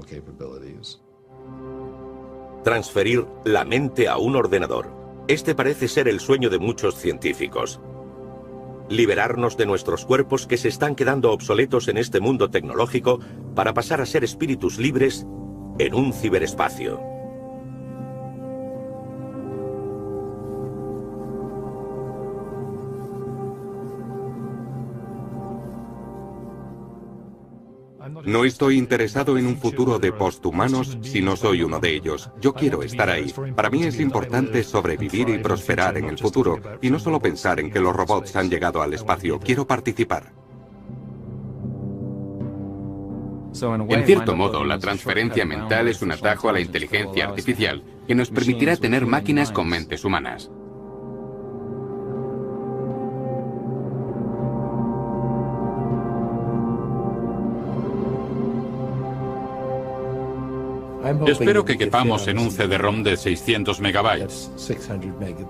Transferir la mente a un ordenador. Este parece ser el sueño de muchos científicos. Liberarnos de nuestros cuerpos que se están quedando obsoletos en este mundo tecnológico para pasar a ser espíritus libres en un ciberespacio. No estoy interesado en un futuro de posthumanos si no soy uno de ellos. Yo quiero estar ahí. Para mí es importante sobrevivir y prosperar en el futuro, y no solo pensar en que los robots han llegado al espacio. Quiero participar. En cierto modo, la transferencia mental es un atajo a la inteligencia artificial que nos permitirá tener máquinas con mentes humanas. Espero que quepamos en un CD-ROM de 600 megabytes.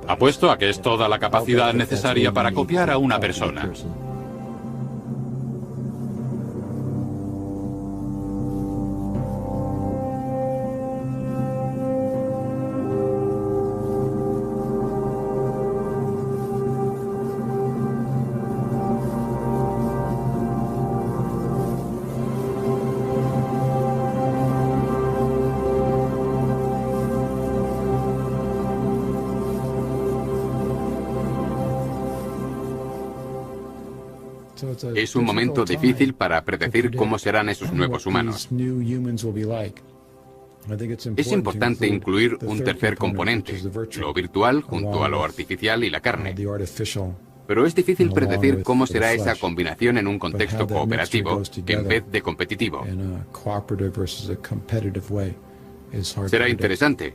Apuesto a que es toda la capacidad necesaria para copiar a una persona. Es un momento difícil para predecir cómo serán esos nuevos humanos. Es importante incluir un tercer componente, lo virtual junto a lo artificial y la carne. Pero es difícil predecir cómo será esa combinación en un contexto cooperativo en vez de competitivo. Será interesante.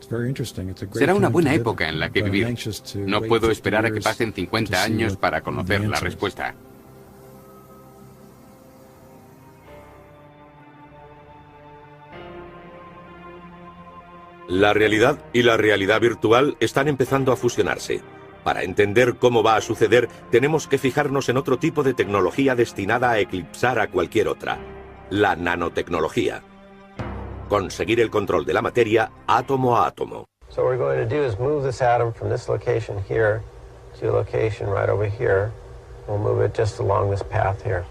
Será una buena época en la que vivir. No puedo esperar a que pasen 50 años para conocer la respuesta. La realidad y la realidad virtual están empezando a fusionarse. Para entender cómo va a suceder, tenemos que fijarnos en otro tipo de tecnología destinada a eclipsar a cualquier otra: la nanotecnología. Conseguir el control de la materia átomo a átomo. So what we're going to do is move this atom from this location here to a location right over here. We'll move it just along this path here.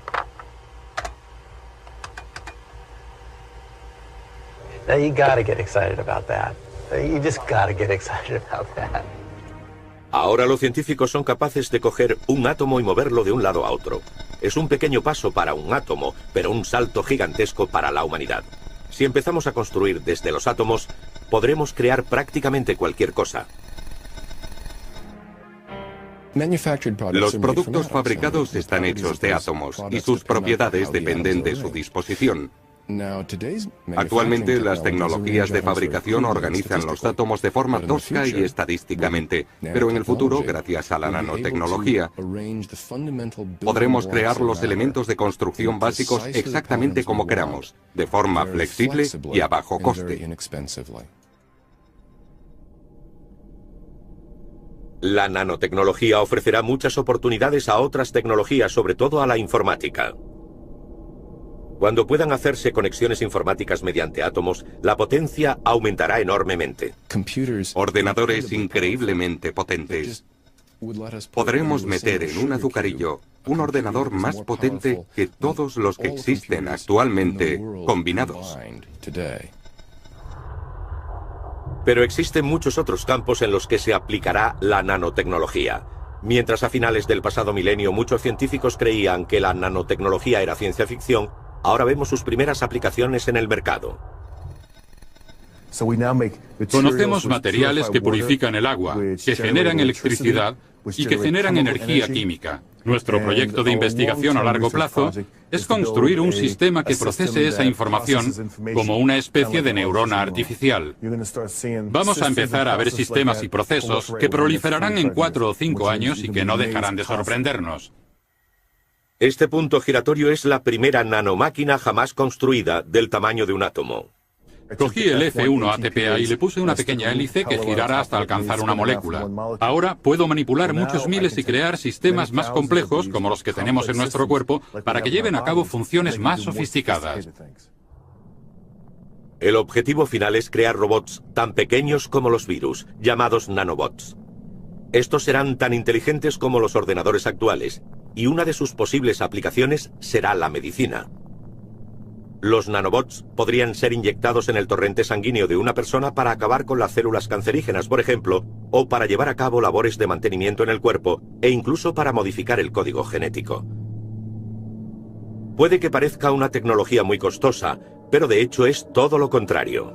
Now you gotta get excited about that. You just gotta get excited about that. Ahora los científicos son capaces de coger un átomo y moverlo de un lado a otro. Es un pequeño paso para un átomo, pero un salto gigantesco para la humanidad. Si empezamos a construir desde los átomos, podremos crear prácticamente cualquier cosa. Los productos fabricados están hechos de átomos y sus propiedades dependen de su disposición. Actualmente las tecnologías de fabricación organizan los átomos de forma tosca y estadísticamente, pero en el futuro, gracias a la nanotecnología, podremos crear los elementos de construcción básicos exactamente como queramos, de forma flexible y a bajo coste. La nanotecnología ofrecerá muchas oportunidades a otras tecnologías, sobre todo a la informática. Cuando puedan hacerse conexiones informáticas mediante átomos, la potencia aumentará enormemente. Ordenadores increíblemente potentes. Podremos meter en un azucarillo un ordenador más potente que todos los que existen actualmente combinados. Pero existen muchos otros campos en los que se aplicará la nanotecnología. Mientras a finales del pasado milenio muchos científicos creían que la nanotecnología era ciencia ficción, ahora vemos sus primeras aplicaciones en el mercado. Conocemos materiales que purifican el agua, que generan electricidad y que generan energía química. Nuestro proyecto de investigación a largo plazo es construir un sistema que procese esa información como una especie de neurona artificial. Vamos a empezar a ver sistemas y procesos que proliferarán en 4 o 5 años y que no dejarán de sorprendernos. Este punto giratorio es la primera nanomáquina jamás construida del tamaño de un átomo. Cogí el F1 ATPA y le puse una pequeña hélice que girara hasta alcanzar una molécula. Ahora puedo manipular muchos miles y crear sistemas más complejos, como los que tenemos en nuestro cuerpo, para que lleven a cabo funciones más sofisticadas. El objetivo final es crear robots tan pequeños como los virus, llamados nanobots. Estos serán tan inteligentes como los ordenadores actuales, y una de sus posibles aplicaciones será la medicina. Los nanobots podrían ser inyectados en el torrente sanguíneo de una persona para acabar con las células cancerígenas, por ejemplo, o para llevar a cabo labores de mantenimiento en el cuerpo, e incluso para modificar el código genético. Puede que parezca una tecnología muy costosa, pero de hecho es todo lo contrario.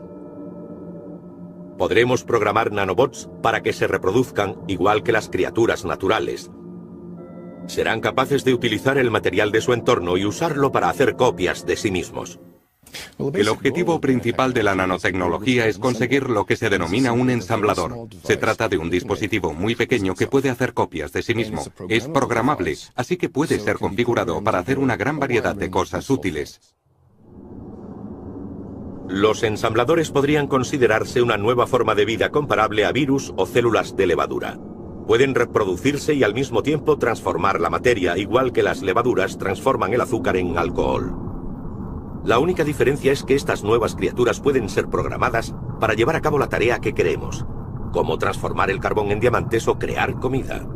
Podremos programar nanobots para que se reproduzcan igual que las criaturas naturales. Serán capaces de utilizar el material de su entorno y usarlo para hacer copias de sí mismos. El objetivo principal de la nanotecnología es conseguir lo que se denomina un ensamblador. Se trata de un dispositivo muy pequeño que puede hacer copias de sí mismo. Es programable, así que puede ser configurado para hacer una gran variedad de cosas útiles. Los ensambladores podrían considerarse una nueva forma de vida comparable a virus o células de levadura. Pueden reproducirse y al mismo tiempo transformar la materia, igual que las levaduras transforman el azúcar en alcohol. La única diferencia es que estas nuevas criaturas pueden ser programadas para llevar a cabo la tarea que queremos, como transformar el carbón en diamantes o crear comida.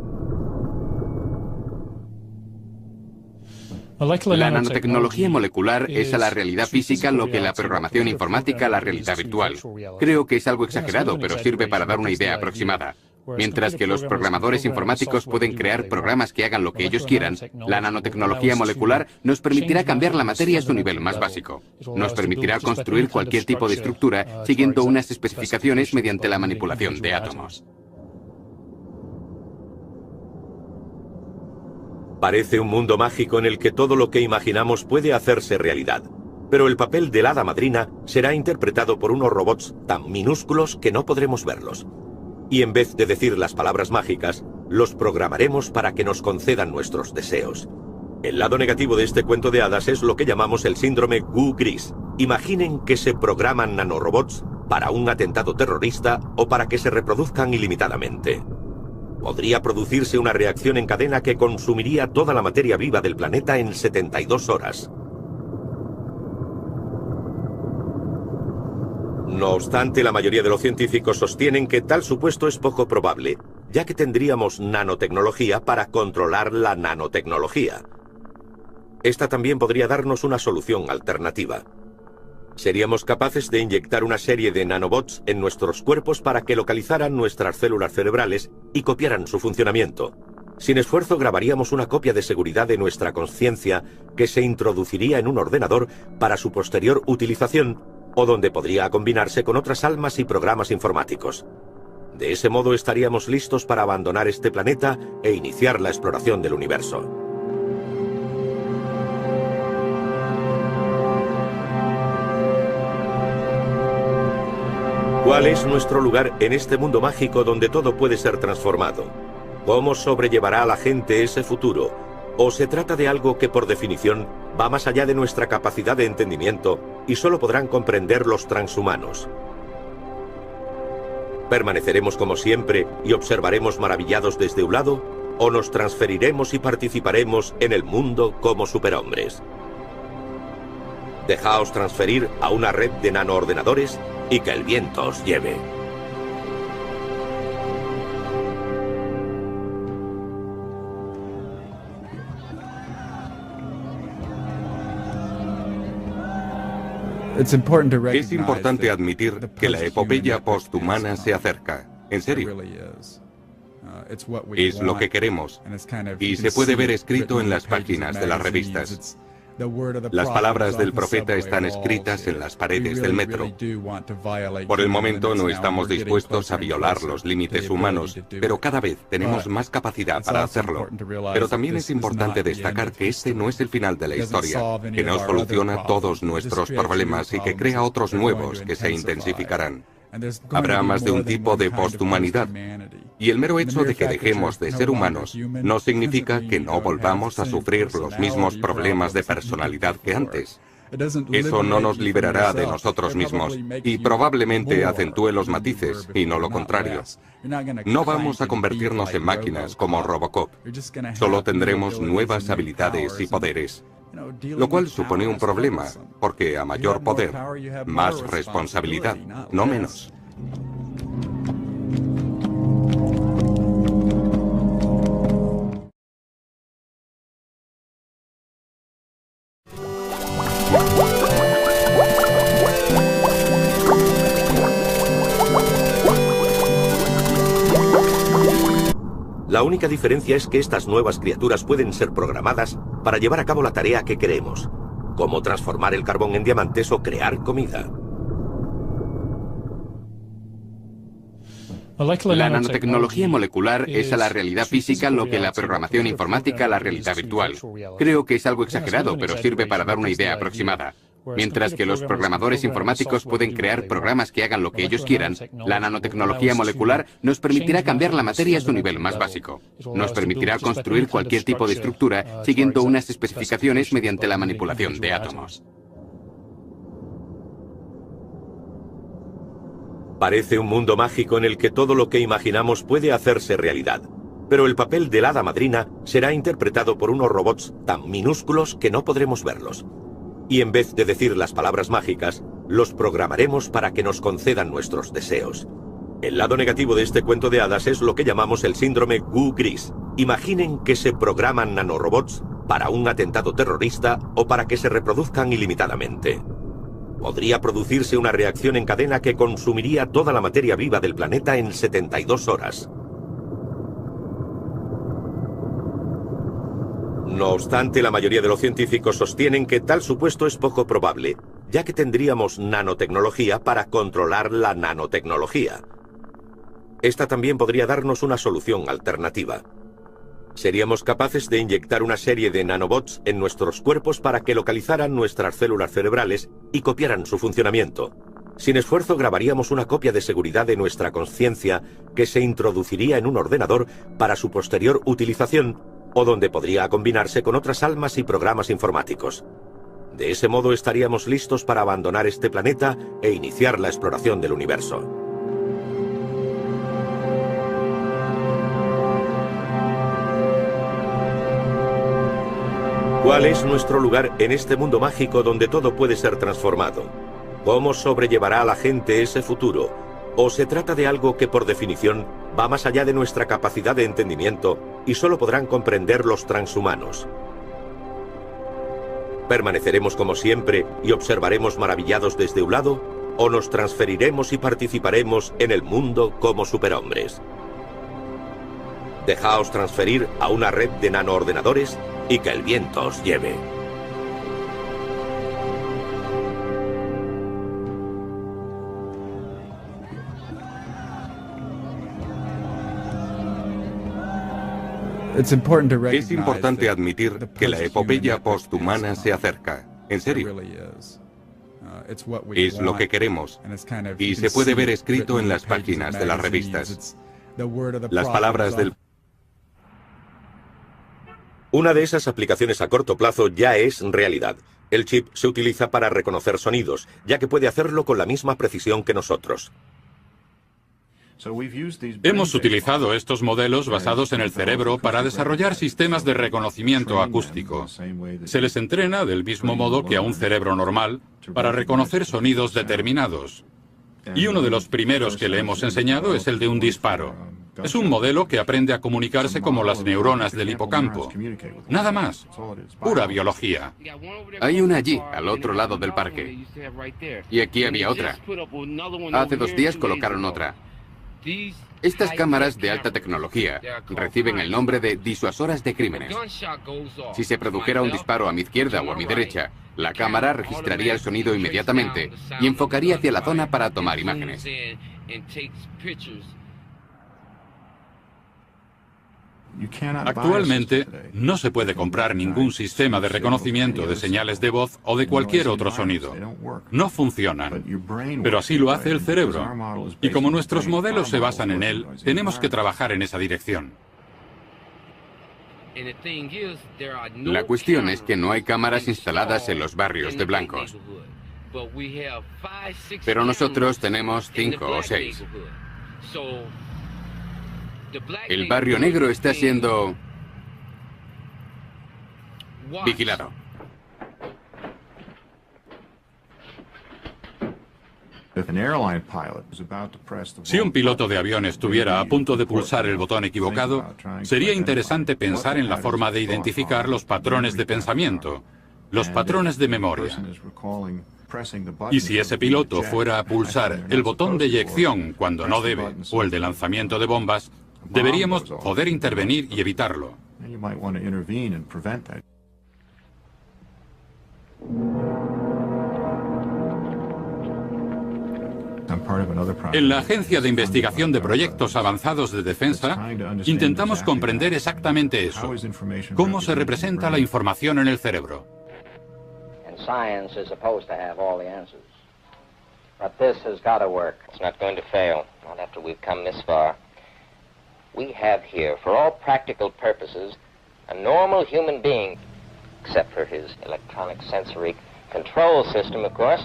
La nanotecnología molecular es a la realidad física lo que la programación informática a la realidad virtual. Creo que es algo exagerado, pero sirve para dar una idea aproximada. Mientras que los programadores informáticos pueden crear programas que hagan lo que ellos quieran, la nanotecnología molecular nos permitirá cambiar la materia a su nivel más básico. Nos permitirá construir cualquier tipo de estructura siguiendo unas especificaciones mediante la manipulación de átomos. Parece un mundo mágico en el que todo lo que imaginamos puede hacerse realidad. Pero el papel del hada madrina será interpretado por unos robots tan minúsculos que no podremos verlos. Y en vez de decir las palabras mágicas, los programaremos para que nos concedan nuestros deseos. El lado negativo de este cuento de hadas es lo que llamamos el síndrome Goo Gris. Imaginen que se programan nanorobots para un atentado terrorista o para que se reproduzcan ilimitadamente. Podría producirse una reacción en cadena que consumiría toda la materia viva del planeta en 72 horas. No obstante, la mayoría de los científicos sostienen que tal supuesto es poco probable, ya que tendríamos nanotecnología para controlar la nanotecnología. Esta también podría darnos una solución alternativa. Seríamos capaces de inyectar una serie de nanobots en nuestros cuerpos para que localizaran nuestras células cerebrales y copiaran su funcionamiento. Sin esfuerzo grabaríamos una copia de seguridad de nuestra conciencia que se introduciría en un ordenador para su posterior utilización, o donde podría combinarse con otras almas y programas informáticos. De ese modo estaríamos listos para abandonar este planeta e iniciar la exploración del universo. ¿Cuál es nuestro lugar en este mundo mágico donde todo puede ser transformado? ¿Cómo sobrellevará a la gente ese futuro? ¿O se trata de algo que por definición va más allá de nuestra capacidad de entendimiento y solo podrán comprender los transhumanos? ¿Permaneceremos como siempre y observaremos maravillados desde un lado? ¿O nos transferiremos y participaremos en el mundo como superhombres? Dejaos transferir a una red de nanoordenadores y que el viento os lleve. Es importante admitir que la epopeya posthumana se acerca. En serio. Es lo que queremos. Y se puede ver escrito en las páginas de las revistas. Las palabras del profeta están escritas en las paredes del metro. Por el momento no estamos dispuestos a violar los límites humanos, pero cada vez tenemos más capacidad para hacerlo. Pero también es importante destacar que este no es el final de la historia, que no soluciona todos nuestros problemas y que crea otros nuevos que se intensificarán. Habrá más de un tipo de posthumanidad. Y el mero hecho de que dejemos de ser humanos no significa que no volvamos a sufrir los mismos problemas de personalidad que antes. Eso no nos liberará de nosotros mismos y probablemente acentúe los matices y no lo contrario. No vamos a convertirnos en máquinas como Robocop. Solo tendremos nuevas habilidades y poderes. Lo cual supone un problema, porque a mayor poder, más responsabilidad, no menos. La única diferencia es que estas nuevas criaturas pueden ser programadas para llevar a cabo la tarea que queremos, como transformar el carbón en diamantes o crear comida. La nanotecnología molecular es a la realidad física lo que la programación informática a la realidad virtual. Creo que es algo exagerado, pero sirve para dar una idea aproximada. Mientras que los programadores informáticos pueden crear programas que hagan lo que ellos quieran, la nanotecnología molecular nos permitirá cambiar la materia a su nivel más básico. Nos permitirá construir cualquier tipo de estructura siguiendo unas especificaciones mediante la manipulación de átomos. Parece un mundo mágico en el que todo lo que imaginamos puede hacerse realidad. Pero el papel de la hada madrina será interpretado por unos robots tan minúsculos que no podremos verlos. Y en vez de decir las palabras mágicas, los programaremos para que nos concedan nuestros deseos. El lado negativo de este cuento de hadas es lo que llamamos el síndrome Goo Gris. Imaginen que se programan nanorobots para un atentado terrorista o para que se reproduzcan ilimitadamente. Podría producirse una reacción en cadena que consumiría toda la materia viva del planeta en 72 horas. No obstante, la mayoría de los científicos sostienen que tal supuesto es poco probable, ya que tendríamos nanotecnología para controlar la nanotecnología. Esta también podría darnos una solución alternativa. Seríamos capaces de inyectar una serie de nanobots en nuestros cuerpos para que localizaran nuestras células cerebrales y copiaran su funcionamiento. Sin esfuerzo grabaríamos una copia de seguridad de nuestra conciencia que se introduciría en un ordenador para su posterior utilización, o donde podría combinarse con otras almas y programas informáticos. De ese modo estaríamos listos para abandonar este planeta e iniciar la exploración del universo. ¿Cuál es nuestro lugar en este mundo mágico donde todo puede ser transformado? ¿Cómo sobrellevará a la gente ese futuro? ¿O se trata de algo que por definición va más allá de nuestra capacidad de entendimiento y solo podrán comprender los transhumanos? ¿Permaneceremos como siempre y observaremos maravillados desde un lado? ¿O nos transferiremos y participaremos en el mundo como superhombres? Dejaos transferir a una red de nanoordenadores y que el viento os lleve. Es importante admitir que la epopeya posthumana se acerca. En serio. Es lo que queremos. Y se puede ver escrito en las páginas de las revistas. Las palabras del... Una de esas aplicaciones a corto plazo ya es realidad. El chip se utiliza para reconocer sonidos, ya que puede hacerlo con la misma precisión que nosotros. Hemos utilizado estos modelos basados en el cerebro para desarrollar sistemas de reconocimiento acústico. Se les entrena del mismo modo que a un cerebro normal para reconocer sonidos determinados. Y uno de los primeros que le hemos enseñado es el de un disparo. Es un modelo que aprende a comunicarse como las neuronas del hipocampo. Nada más. Pura biología. Hay una allí, al otro lado del parque. Y aquí había otra. Hace 2 días colocaron otra. Estas cámaras de alta tecnología reciben el nombre de disuasoras de crímenes. Si se produjera un disparo a mi izquierda o a mi derecha, la cámara registraría el sonido inmediatamente y enfocaría hacia la zona para tomar imágenes. Actualmente no se puede comprar ningún sistema de reconocimiento de señales de voz o de cualquier otro sonido. No funcionan. Pero así lo hace el cerebro. Y como nuestros modelos se basan en él, tenemos que trabajar en esa dirección. La cuestión es que no hay cámaras instaladas en los barrios de blancos. Pero nosotros tenemos 5 o 6. El barrio negro está siendo vigilado. Si un piloto de avión estuviera a punto de pulsar el botón equivocado, sería interesante pensar en la forma de identificar los patrones de pensamiento, los patrones de memoria. Y si ese piloto fuera a pulsar el botón de eyección cuando no debe, o el de lanzamiento de bombas, deberíamos poder intervenir y evitarlo. En la Agencia de Investigación de Proyectos Avanzados de Defensa, intentamos comprender exactamente eso. ¿Cómo se representa la información en el cerebro? Science is supposed to have all the answers. But this has got to work. It's not going to fail, not after we've come this far. We have here, for all practical purposes, a normal human being, except for his electronic sensory control system, of course.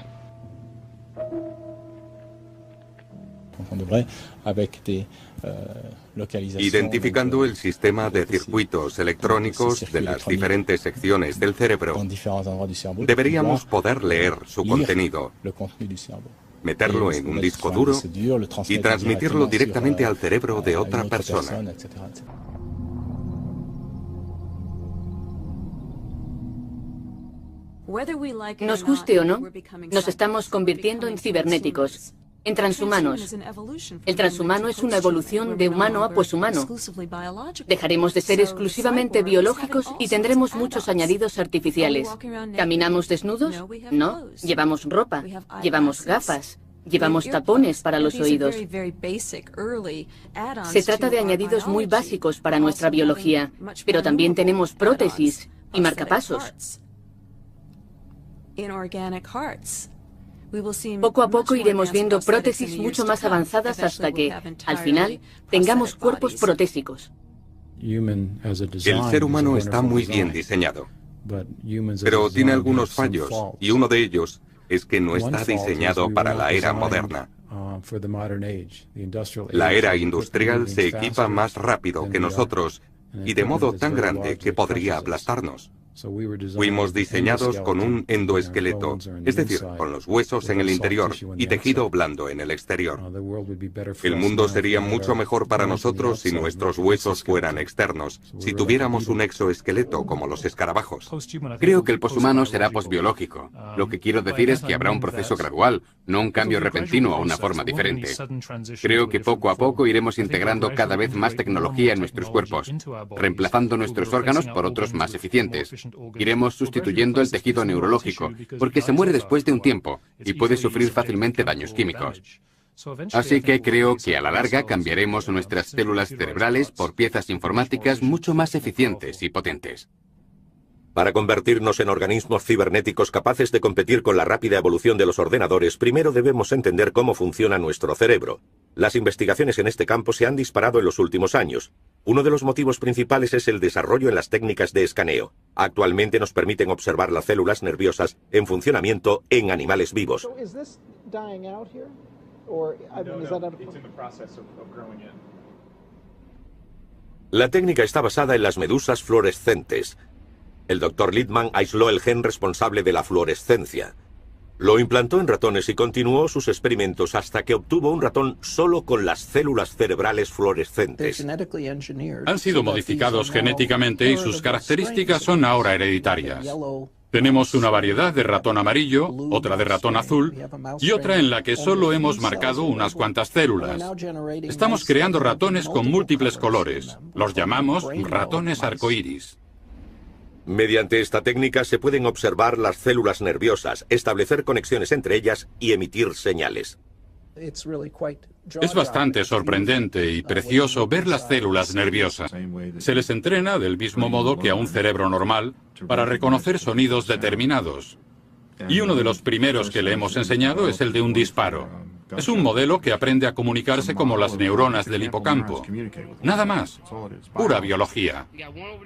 Identificando el sistema de circuitos electrónicos de las diferentes secciones del cerebro, deberíamos poder leer su contenido, meterlo en un disco duro y transmitirlo directamente al cerebro de otra persona. Nos guste o no, nos estamos convirtiendo en cibernéticos, en transhumanos. El transhumano es una evolución de humano a poshumano. Dejaremos de ser exclusivamente biológicos y tendremos muchos añadidos artificiales. ¿Caminamos desnudos? No. Llevamos ropa, llevamos gafas, llevamos tapones para los oídos. Se trata de añadidos muy básicos para nuestra biología, pero también tenemos prótesis y marcapasos. Poco a poco iremos viendo prótesis mucho más avanzadas hasta que, al final, tengamos cuerpos protésicos. El ser humano está muy bien diseñado, pero tiene algunos fallos, y uno de ellos es que no está diseñado para la era moderna. La era industrial se equipa más rápido que nosotros y de modo tan grande que podría aplastarnos. Fuimos diseñados con un endoesqueleto, es decir, con los huesos en el interior y tejido blando en el exterior. El mundo sería mucho mejor para nosotros si nuestros huesos fueran externos, si tuviéramos un exoesqueleto como los escarabajos. Creo que el poshumano será posbiológico. Lo que quiero decir es que habrá un proceso gradual, no un cambio repentino a una forma diferente. Creo que poco a poco iremos integrando cada vez más tecnología en nuestros cuerpos, reemplazando nuestros órganos por otros más eficientes. Iremos sustituyendo el tejido neurológico, porque se muere después de un tiempo y puede sufrir fácilmente daños químicos. Así que creo que a la larga cambiaremos nuestras células cerebrales por piezas informáticas mucho más eficientes y potentes. Para convertirnos en organismos cibernéticos capaces de competir con la rápida evolución de los ordenadores, primero debemos entender cómo funciona nuestro cerebro. Las investigaciones en este campo se han disparado en los últimos años. Uno de los motivos principales es el desarrollo en las técnicas de escaneo. Actualmente nos permiten observar las células nerviosas en funcionamiento en animales vivos. La técnica está basada en las medusas fluorescentes. El Dr. Littman aisló el gen responsable de la fluorescencia. Lo implantó en ratones y continuó sus experimentos hasta que obtuvo un ratón solo con las células cerebrales fluorescentes. Han sido modificados genéticamente y sus características son ahora hereditarias. Tenemos una variedad de ratón amarillo, otra de ratón azul y otra en la que solo hemos marcado unas cuantas células. Estamos creando ratones con múltiples colores. Los llamamos ratones arcoíris. Mediante esta técnica se pueden observar las células nerviosas, establecer conexiones entre ellas y emitir señales. Es bastante sorprendente y precioso ver las células nerviosas. Se les entrena del mismo modo que a un cerebro normal para reconocer sonidos determinados. Y uno de los primeros que le hemos enseñado es el de un disparo. Es un modelo que aprende a comunicarse como las neuronas del hipocampo. Nada más. Pura biología.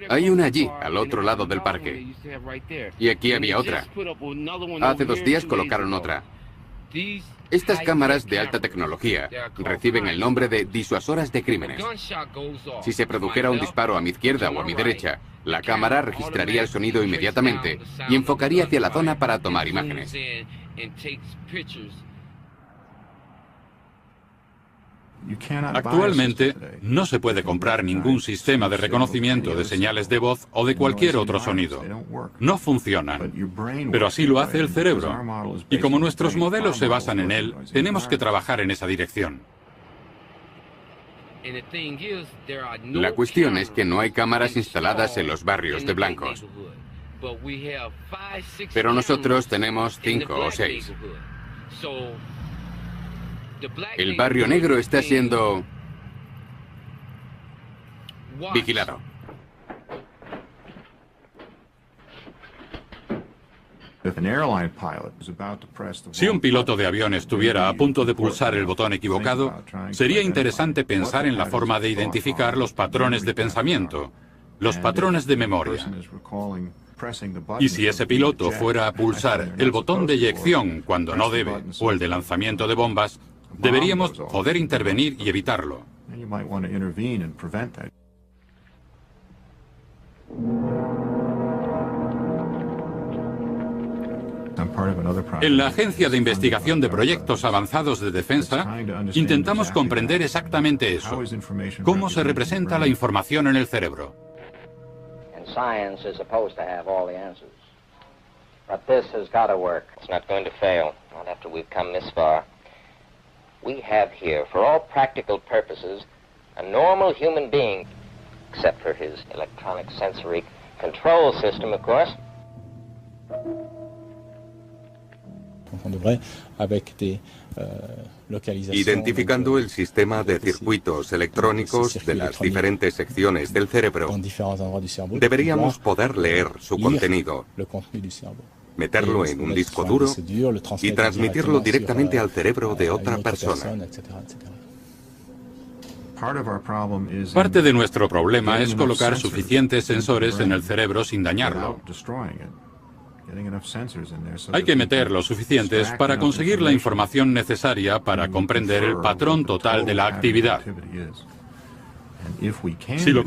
Hay una allí, al otro lado del parque. Y aquí había otra. Hace 2 días colocaron otra. Estas cámaras de alta tecnología reciben el nombre de disuasoras de crímenes. Si se produjera un disparo a mi izquierda o a mi derecha, la cámara registraría el sonido inmediatamente y enfocaría hacia la zona para tomar imágenes. Actualmente no se puede comprar ningún sistema de reconocimiento de señales de voz o de cualquier otro sonido. No funcionan. Pero así lo hace el cerebro. Y como nuestros modelos se basan en él, tenemos que trabajar en esa dirección. La cuestión es que no hay cámaras instaladas en los barrios de blancos. Pero nosotros tenemos 5 o 6. El barrio negro está siendo vigilado. Si un piloto de avión estuviera a punto de pulsar el botón equivocado, sería interesante pensar en la forma de identificar los patrones de pensamiento, los patrones de memoria. Y si ese piloto fuera a pulsar el botón de eyección cuando no debe, o el de lanzamiento de bombas, deberíamos poder intervenir y evitarlo. En la Agencia de Investigación de Proyectos Avanzados de Defensa, intentamos comprender exactamente eso. ¿Cómo se representa la información en el cerebro? Science is supposed to have all the answers. But this has got to work. It's not going to fail, not after we've come this far. We have here, for all practical purposes, a normal human being, except for his electronic sensory control system, of course. Identificando el sistema de circuitos electrónicos de las diferentes secciones del cerebro, deberíamos poder leer su contenido, meterlo en un disco duro y transmitirlo directamente al cerebro de otra persona. Parte de nuestro problema es colocar suficientes sensores en el cerebro sin dañarlo. Hay que meter los suficientes para conseguir la información necesaria para comprender el patrón total de la actividad. Si lo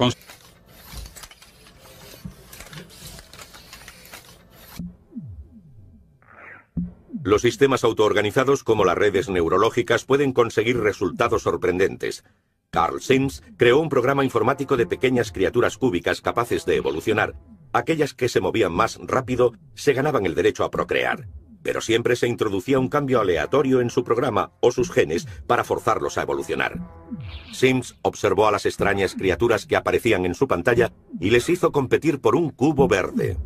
Los sistemas autoorganizados como las redes neurológicas pueden conseguir resultados sorprendentes. Carl Sims creó un programa informático de pequeñas criaturas cúbicas capaces de evolucionar. Aquellas que se movían más rápido se ganaban el derecho a procrear, pero siempre se introducía un cambio aleatorio en su programa o sus genes para forzarlos a evolucionar. Sims observó a las extrañas criaturas que aparecían en su pantalla y les hizo competir por un cubo verde.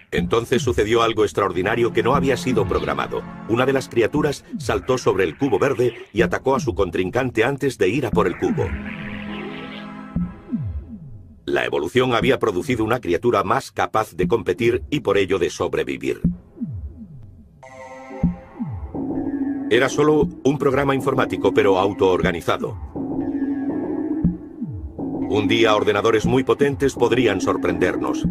Entonces sucedió algo extraordinario que no había sido programado. Una de las criaturas saltó sobre el cubo verde y atacó a su contrincante antes de ir a por el cubo. La evolución había producido una criatura más capaz de competir y por ello de sobrevivir. Era solo un programa informático, pero autoorganizado. Un día ordenadores muy potentes podrían sorprendernos.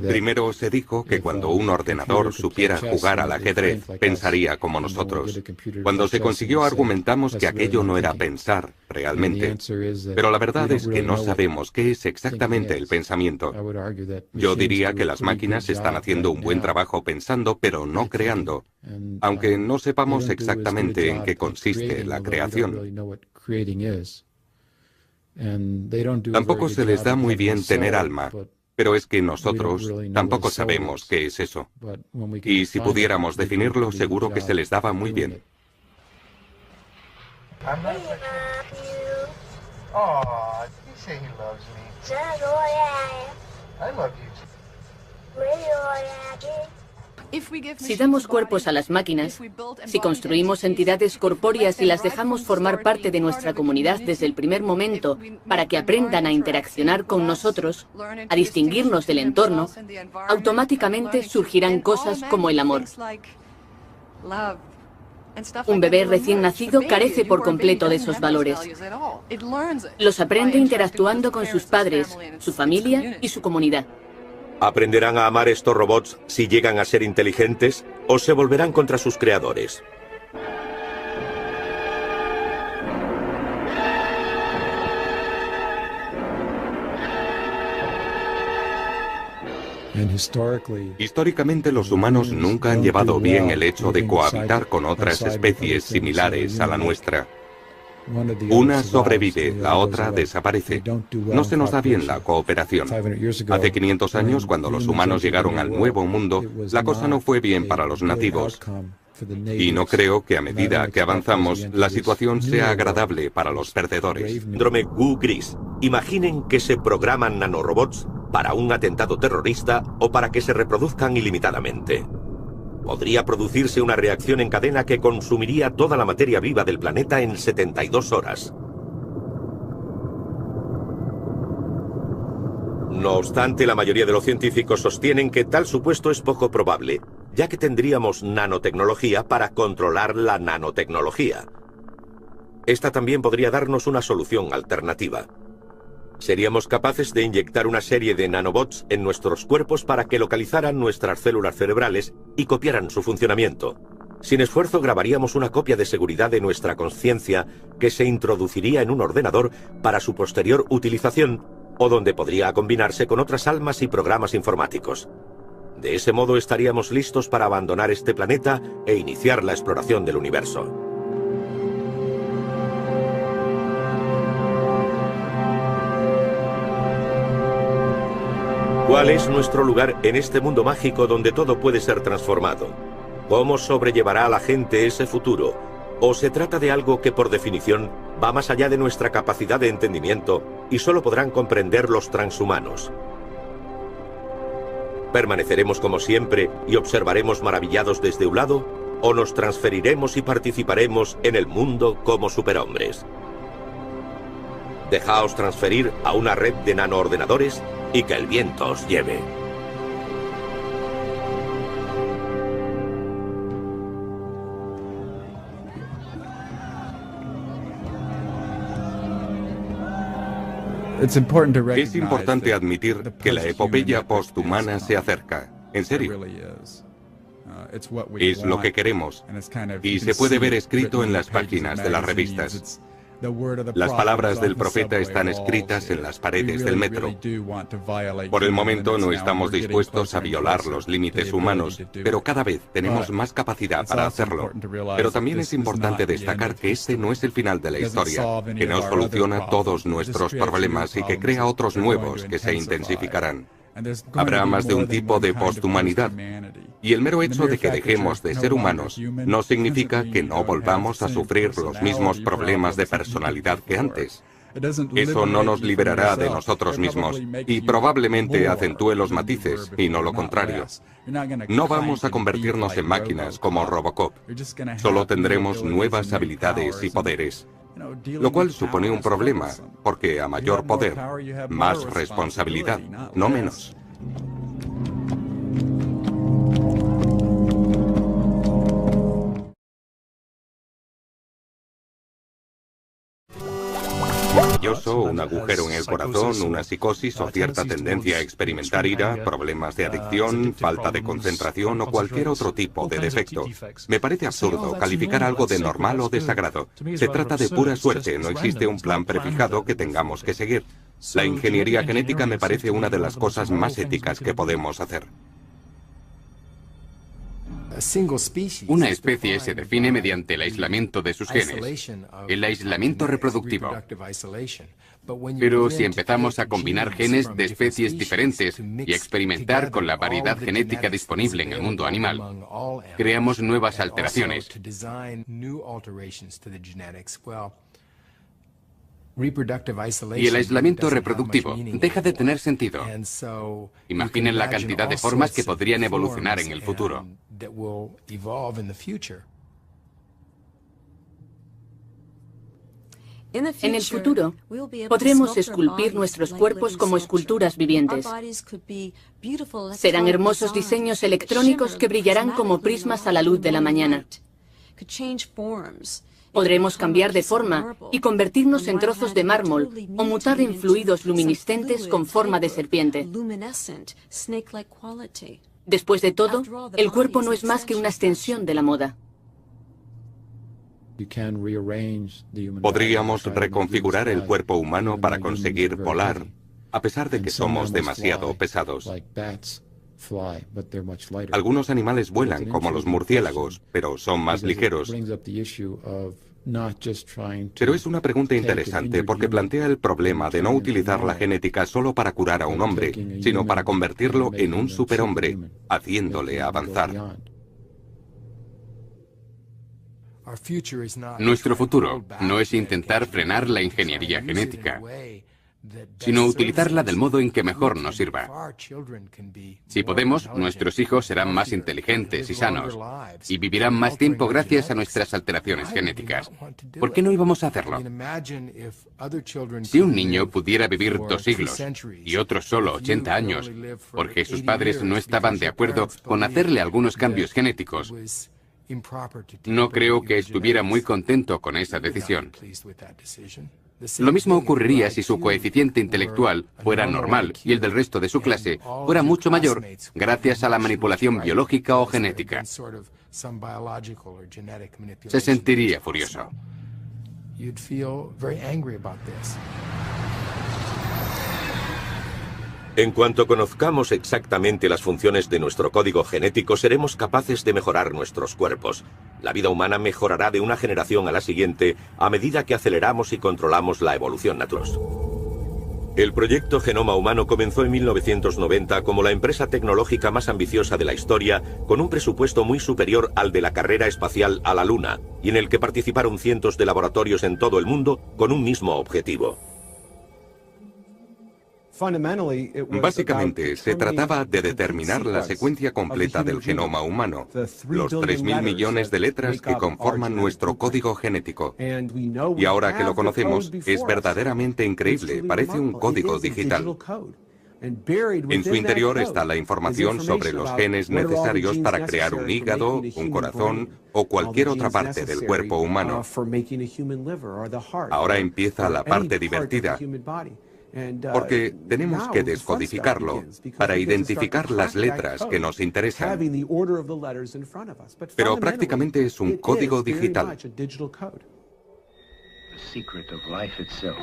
Primero se dijo que cuando un ordenador supiera jugar al ajedrez, pensaría como nosotros. Cuando se consiguió argumentamos que aquello no era pensar realmente. Pero la verdad es que no sabemos qué es exactamente el pensamiento. Yo diría que las máquinas están haciendo un buen trabajo pensando, pero no creando, aunque no sepamos exactamente en qué consiste la creación. Tampoco se les da muy bien tener alma. Pero es que nosotros tampoco sabemos qué es eso. Y si pudiéramos definirlo, seguro que se les daba muy bien. Si damos cuerpos a las máquinas, si construimos entidades corpóreas y las dejamos formar parte de nuestra comunidad desde el primer momento para que aprendan a interaccionar con nosotros, a distinguirnos del entorno, automáticamente surgirán cosas como el amor. Un bebé recién nacido carece por completo de esos valores. Los aprende interactuando con sus padres, su familia y su comunidad. ¿Aprenderán a amar estos robots si llegan a ser inteligentes o se volverán contra sus creadores? Históricamente los humanos nunca han llevado bien el hecho de cohabitar con otras especies similares a la nuestra. Una sobrevive, la otra desaparece. No se nos da bien la cooperación. Hace 500 años, cuando los humanos llegaron al Nuevo Mundo, la cosa no fue bien para los nativos. Y no creo que a medida que avanzamos, la situación sea agradable para los perdedores. Síndrome Gu Gris. Imaginen que se programan nanorobots para un atentado terrorista o para que se reproduzcan ilimitadamente. Podría producirse una reacción en cadena que consumiría toda la materia viva del planeta en 72 horas. No obstante, la mayoría de los científicos sostienen que tal supuesto es poco probable, ya que tendríamos nanotecnología para controlar la nanotecnología. Esta también podría darnos una solución alternativa. Seríamos capaces de inyectar una serie de nanobots en nuestros cuerpos para que localizaran nuestras células cerebrales y copiaran su funcionamiento. Sin esfuerzo grabaríamos una copia de seguridad de nuestra conciencia que se introduciría en un ordenador para su posterior utilización o donde podría combinarse con otras almas y programas informáticos. De ese modo estaríamos listos para abandonar este planeta e iniciar la exploración del universo. ¿Cuál es nuestro lugar en este mundo mágico donde todo puede ser transformado? ¿Cómo sobrellevará a la gente ese futuro? ¿O se trata de algo que por definición va más allá de nuestra capacidad de entendimiento y solo podrán comprender los transhumanos? ¿Permaneceremos como siempre y observaremos maravillados desde un lado? ¿O nos transferiremos y participaremos en el mundo como superhombres? Dejaos transferir a una red de nanoordenadores y que el viento os lleve. Es importante admitir que la epopeya posthumana se acerca. En serio. Es lo que queremos. Y se puede ver escrito en las páginas de las revistas. Las palabras del profeta están escritas en las paredes del metro. Por el momento no estamos dispuestos a violar los límites humanos, pero cada vez tenemos más capacidad para hacerlo. Pero también es importante destacar que este no es el final de la historia, que no soluciona todos nuestros problemas y que crea otros nuevos que se intensificarán. Habrá más de un tipo de posthumanidad. Y el mero hecho de que dejemos de ser humanos no significa que no volvamos a sufrir los mismos problemas de personalidad que antes. Eso no nos liberará de nosotros mismos y probablemente acentúe los matices y no lo contrario. No vamos a convertirnos en máquinas como Robocop. Solo tendremos nuevas habilidades y poderes. Lo cual supone un problema, porque a mayor poder, más responsabilidad, no menos. maravilloso, un agujero en el corazón, una psicosis o cierta tendencia a experimentar ira, problemas de adicción, falta de concentración o cualquier otro tipo de defecto. Me parece absurdo calificar algo de normal o de sagrado. Se trata de pura suerte, no existe un plan prefijado que tengamos que seguir. La ingeniería genética me parece una de las cosas más éticas que podemos hacer. Una especie se define mediante el aislamiento de sus genes, el aislamiento reproductivo. Pero si empezamos a combinar genes de especies diferentes y a experimentar con la variedad genética disponible en el mundo animal, creamos nuevas alteraciones. Y el aislamiento reproductivo deja de tener sentido. Imaginen la cantidad de formas que podrían evolucionar en el futuro. En el futuro, podremos esculpir nuestros cuerpos como esculturas vivientes. Serán hermosos diseños electrónicos que brillarán como prismas a la luz de la mañana. Podremos cambiar de forma y convertirnos en trozos de mármol o mutar en fluidos luminiscentes con forma de serpiente. Después de todo, el cuerpo no es más que una extensión de la moda. Podríamos reconfigurar el cuerpo humano para conseguir volar, a pesar de que somos demasiado pesados. Algunos animales vuelan, como los murciélagos, pero son más ligeros. Pero es una pregunta interesante porque plantea el problema de no utilizar la genética solo para curar a un hombre, sino para convertirlo en un superhombre, haciéndole avanzar. Nuestro futuro no es intentar frenar la ingeniería genética, sino utilizarla del modo en que mejor nos sirva. Si podemos, nuestros hijos serán más inteligentes y sanos, y vivirán más tiempo gracias a nuestras alteraciones genéticas. ¿Por qué no íbamos a hacerlo? Si un niño pudiera vivir 2 siglos y otro solo 80 años, porque sus padres no estaban de acuerdo con hacerle algunos cambios genéticos, no creo que estuviera muy contento con esa decisión. Lo mismo ocurriría si su coeficiente intelectual fuera normal y el del resto de su clase fuera mucho mayor gracias a la manipulación biológica o genética. Se sentiría furioso. En cuanto conozcamos exactamente las funciones de nuestro código genético, seremos capaces de mejorar nuestros cuerpos. La vida humana mejorará de una generación a la siguiente a medida que aceleramos y controlamos la evolución natural. El proyecto Genoma Humano comenzó en 1990 como la empresa tecnológica más ambiciosa de la historia, con un presupuesto muy superior al de la carrera espacial a la Luna, y en el que participaron cientos de laboratorios en todo el mundo con un mismo objetivo. Básicamente, se trataba de determinar la secuencia completa del genoma humano, los 3.000 millones de letras que conforman nuestro código genético. Y ahora que lo conocemos, es verdaderamente increíble, parece un código digital. En su interior está la información sobre los genes necesarios para crear un hígado, un corazón o cualquier otra parte del cuerpo humano. Ahora empieza la parte divertida, porque tenemos que descodificarlo para identificar las letras que nos interesan. Pero prácticamente es un código digital. The secret of life itself,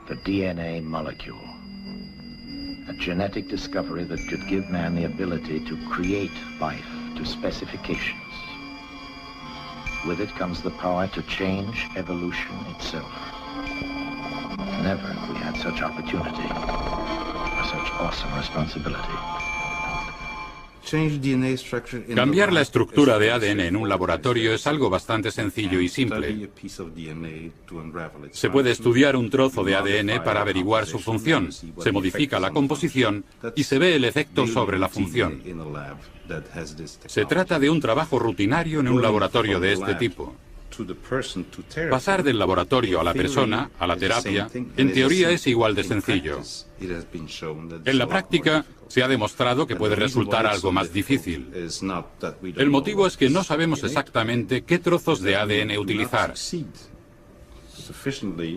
the DNA molecule, a genetic discovery that could give man the ability to create life to specifications. With it comes the power to change evolution itself. Never have we had such opportunity, or such awesome responsibility. Cambiar la estructura de ADN en un laboratorio es algo bastante sencillo y simple. Se puede estudiar un trozo de ADN para averiguar su función, se modifica la composición y se ve el efecto sobre la función. Se trata de un trabajo rutinario en un laboratorio de este tipo. Pasar del laboratorio a la persona, a la terapia, en teoría es igual de sencillo. En la práctica, se ha demostrado que puede resultar algo más difícil. El motivo es que no sabemos exactamente qué trozos de ADN utilizar.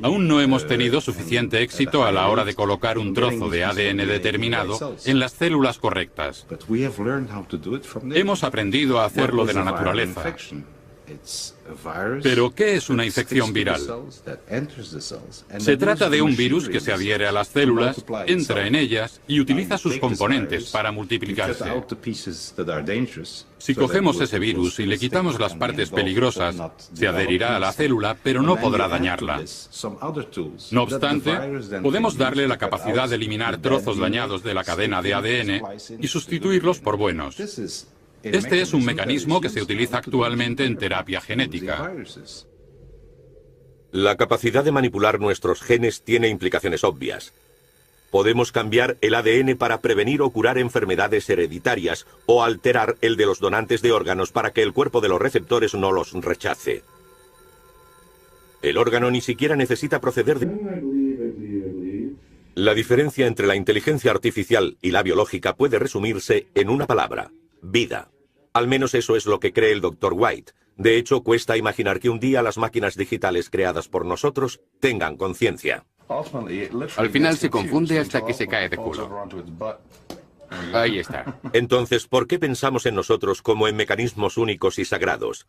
Aún no hemos tenido suficiente éxito a la hora de colocar un trozo de ADN determinado en las células correctas. Hemos aprendido a hacerlo de la naturaleza. Pero, ¿qué es una infección viral? Se trata de un virus que se adhiere a las células, entra en ellas y utiliza sus componentes para multiplicarse. Si cogemos ese virus y le quitamos las partes peligrosas, se adherirá a la célula, pero no podrá dañarla. No obstante, podemos darle la capacidad de eliminar trozos dañados de la cadena de ADN y sustituirlos por buenos. Este es un mecanismo que se utiliza actualmente en terapia genética. La capacidad de manipular nuestros genes tiene implicaciones obvias. Podemos cambiar el ADN para prevenir o curar enfermedades hereditarias o alterar el de los donantes de órganos para que el cuerpo de los receptores no los rechace. El órgano ni siquiera necesita proceder de... La diferencia entre la inteligencia artificial y la biológica puede resumirse en una palabra: vida. Al menos eso es lo que cree el Dr. White. De hecho, cuesta imaginar que un día las máquinas digitales creadas por nosotros tengan conciencia. Al final se confunde hasta que se cae de culo. Ahí está. Entonces, ¿por qué pensamos en nosotros como en mecanismos únicos y sagrados?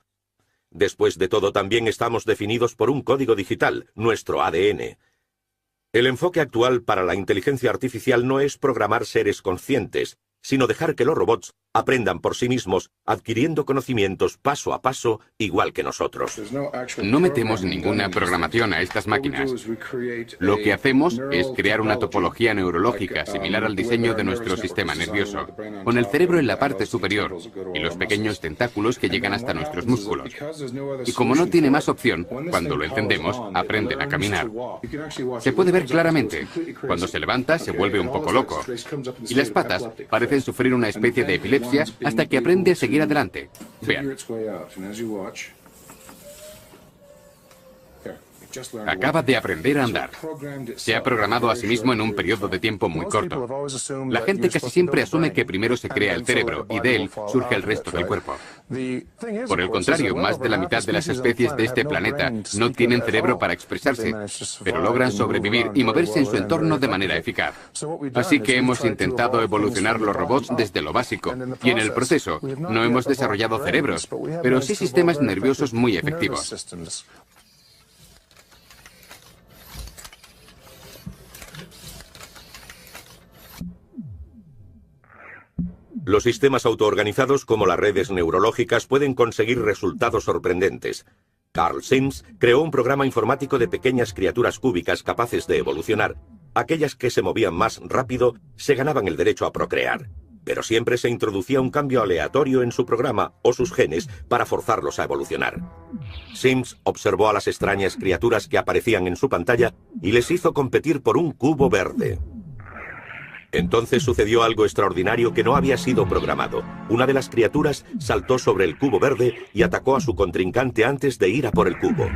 Después de todo, también estamos definidos por un código digital, nuestro ADN. El enfoque actual para la inteligencia artificial no es programar seres conscientes, sino dejar que los robots aprendan por sí mismos, adquiriendo conocimientos paso a paso, igual que nosotros. No metemos ninguna programación a estas máquinas. Lo que hacemos es crear una topología neurológica similar al diseño de nuestro sistema nervioso, con el cerebro en la parte superior y los pequeños tentáculos que llegan hasta nuestros músculos. Y como no tiene más opción, cuando lo encendemos, aprenden a caminar. Se puede ver claramente. Cuando se levanta, se vuelve un poco loco. Y las patas parecen sufrir una especie de epilepsia hasta que aprende a seguir adelante. Vean. Acaba de aprender a andar. Se ha programado a sí mismo en un periodo de tiempo muy corto. La gente casi siempre asume que primero se crea el cerebro y de él surge el resto del cuerpo. Por el contrario, más de la mitad de las especies de este planeta no tienen cerebro para expresarse, pero logran sobrevivir y moverse en su entorno de manera eficaz. Así que hemos intentado evolucionar los robots desde lo básico, y en el proceso no hemos desarrollado cerebros, pero sí sistemas nerviosos muy efectivos. Los sistemas autoorganizados como las redes neurológicas pueden conseguir resultados sorprendentes. Carl Sims creó un programa informático de pequeñas criaturas cúbicas capaces de evolucionar. Aquellas que se movían más rápido se ganaban el derecho a procrear. Pero siempre se introducía un cambio aleatorio en su programa o sus genes para forzarlos a evolucionar. Sims observó a las extrañas criaturas que aparecían en su pantalla y les hizo competir por un cubo verde. Entonces sucedió algo extraordinario que no había sido programado. Una de las criaturas saltó sobre el cubo verde y atacó a su contrincante antes de ir a por el cubo.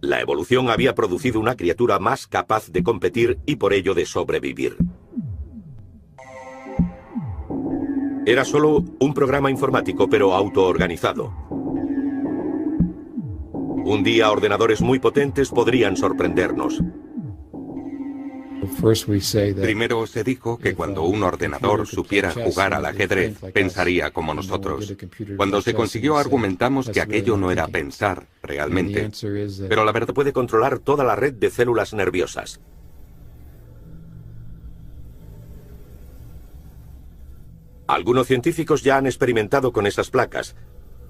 La evolución había producido una criatura más capaz de competir y por ello de sobrevivir. Era solo un programa informático, pero autoorganizado. Un día ordenadores muy potentes podrían sorprendernos. Primero se dijo que cuando un ordenador supiera jugar al ajedrez, pensaría como nosotros. Cuando se consiguió, argumentamos que aquello no era pensar realmente. Pero la verdad puede controlar toda la red de células nerviosas. Algunos científicos ya han experimentado con esas placas.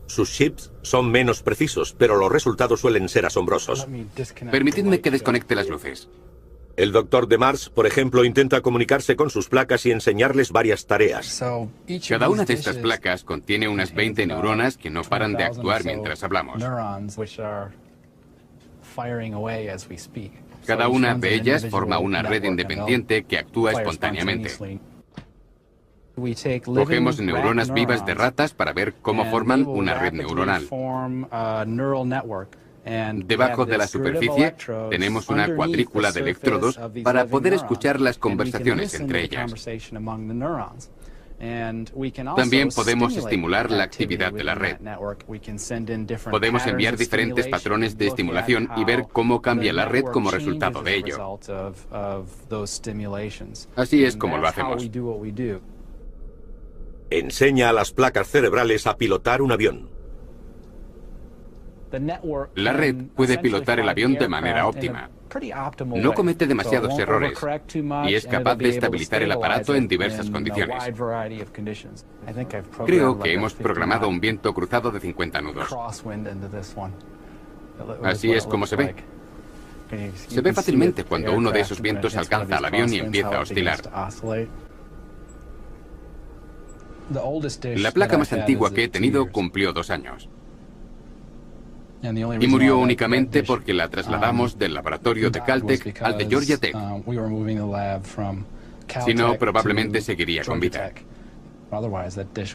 Sus chips son menos precisos, pero los resultados suelen ser asombrosos. Permitidme que desconecte las luces. El doctor de Mars, por ejemplo, intenta comunicarse con sus placas y enseñarles varias tareas. Cada una de estas placas contiene unas 20 neuronas que no paran de actuar mientras hablamos. Cada una de ellas forma una red independiente que actúa espontáneamente. Cogemos neuronas vivas de ratas para ver cómo forman una red neuronal. Debajo de la superficie tenemos una cuadrícula de electrodos para poder escuchar las conversaciones entre ellas. También podemos estimular la actividad de la red. Podemos enviar diferentes patrones de estimulación y ver cómo cambia la red como resultado de ello. Así es como lo hacemos. Enseña a las placas cerebrales a pilotar un avión. La red puede pilotar el avión de manera óptima. No comete demasiados errores y es capaz de estabilizar el aparato en diversas condiciones. Creo que hemos programado un viento cruzado de 50 nudos. Así es como se ve. Se ve fácilmente cuando uno de esos vientos alcanza al avión y empieza a oscilar. La placa más antigua que he tenido cumplió 2 años. Y murió únicamente porque la trasladamos del laboratorio de Caltech al de Georgia Tech. Si no, probablemente seguiría con vida.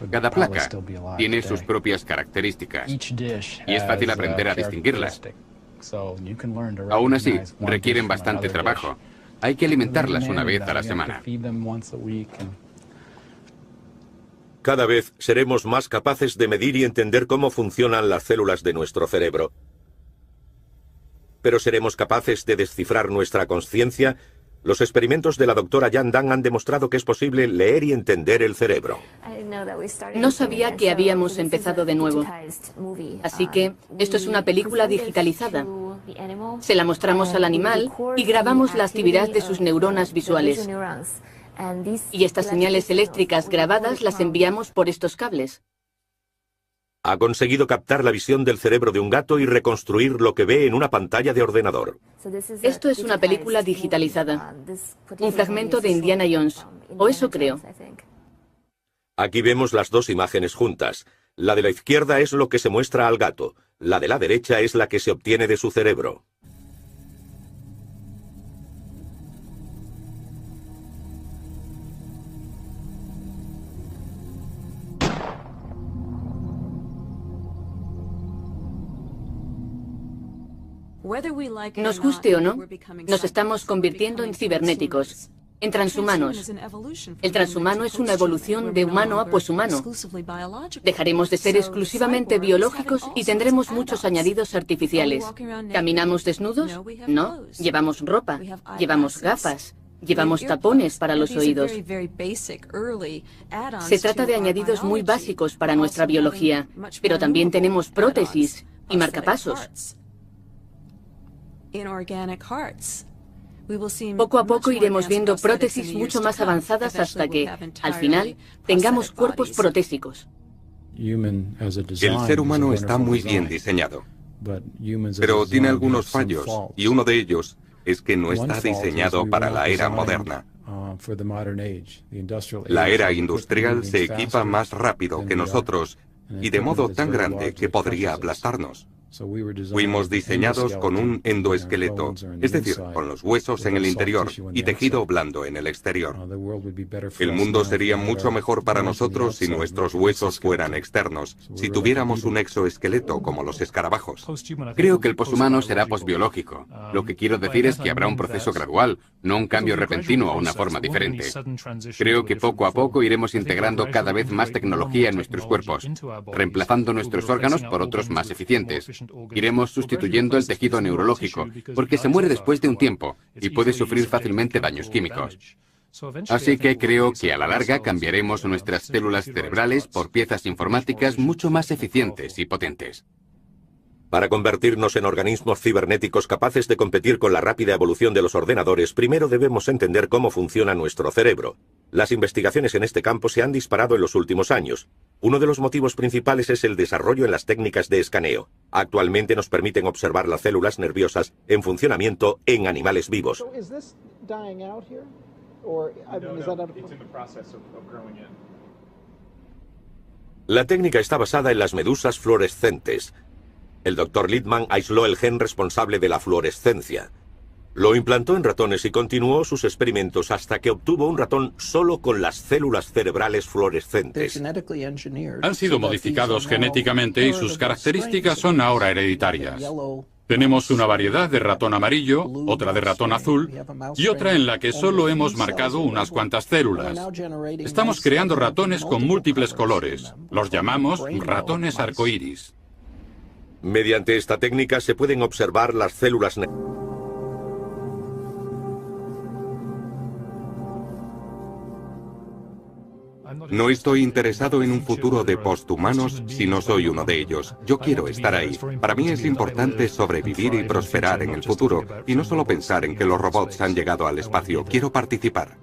Cada placa tiene sus propias características y es fácil aprender a distinguirlas. Aún así, requieren bastante trabajo. Hay que alimentarlas una vez a la semana. Cada vez seremos más capaces de medir y entender cómo funcionan las células de nuestro cerebro. ¿Pero seremos capaces de descifrar nuestra conciencia? Los experimentos de la doctora Jan Dan han demostrado que es posible leer y entender el cerebro. No sabía que habíamos empezado de nuevo. Así que esto es una película digitalizada. Se la mostramos al animal y grabamos la actividad de sus neuronas visuales. Y estas señales eléctricas grabadas las enviamos por estos cables. Ha conseguido captar la visión del cerebro de un gato y reconstruir lo que ve en una pantalla de ordenador. Esto es una película digitalizada. Un fragmento de Indiana Jones. O eso creo. Aquí vemos las dos imágenes juntas. La de la izquierda es lo que se muestra al gato. La de la derecha es la que se obtiene de su cerebro. Nos guste o no, nos estamos convirtiendo en cibernéticos, en transhumanos. El transhumano es una evolución de humano a poshumano. Dejaremos de ser exclusivamente biológicos y tendremos muchos añadidos artificiales. ¿Caminamos desnudos? No. Llevamos ropa, llevamos gafas, llevamos tapones para los oídos. Se trata de añadidos muy básicos para nuestra biología, pero también tenemos prótesis y marcapasos. Poco a poco iremos viendo prótesis mucho más avanzadas hasta que, al final, tengamos cuerpos protésicos. El ser humano está muy bien diseñado, pero tiene algunos fallos, y uno de ellos es que no está diseñado para la era moderna. La era industrial se equipa más rápido que nosotros y de modo tan grande que podría aplastarnos. Fuimos diseñados con un endoesqueleto, es decir, con los huesos en el interior y tejido blando en el exterior. El mundo sería mucho mejor para nosotros si nuestros huesos fueran externos, si tuviéramos un exoesqueleto como los escarabajos. Creo que el poshumano será posbiológico. Lo que quiero decir es que habrá un proceso gradual, no un cambio repentino a una forma diferente. Creo que poco a poco iremos integrando cada vez más tecnología en nuestros cuerpos, reemplazando nuestros órganos por otros más eficientes. Iremos sustituyendo el tejido neurológico, porque se muere después de un tiempo y puede sufrir fácilmente daños químicos. Así que creo que a la larga cambiaremos nuestras células cerebrales por piezas informáticas mucho más eficientes y potentes. Para convertirnos en organismos cibernéticos capaces de competir con la rápida evolución de los ordenadores, primero debemos entender cómo funciona nuestro cerebro. Las investigaciones en este campo se han disparado en los últimos años. Uno de los motivos principales es el desarrollo en las técnicas de escaneo. Actualmente nos permiten observar las células nerviosas en funcionamiento en animales vivos. La técnica está basada en las medusas fluorescentes. El Dr. Littman aisló el gen responsable de la fluorescencia. Lo implantó en ratones y continuó sus experimentos hasta que obtuvo un ratón solo con las células cerebrales fluorescentes. Han sido modificados genéticamente y sus características son ahora hereditarias. Tenemos una variedad de ratón amarillo, otra de ratón azul y otra en la que solo hemos marcado unas cuantas células. Estamos creando ratones con múltiples colores. Los llamamos ratones arcoíris. Mediante esta técnica se pueden observar las células negras. No estoy interesado en un futuro de posthumanos si no soy uno de ellos. Yo quiero estar ahí. Para mí es importante sobrevivir y prosperar en el futuro, y no solo pensar en que los robots han llegado al espacio. Quiero participar.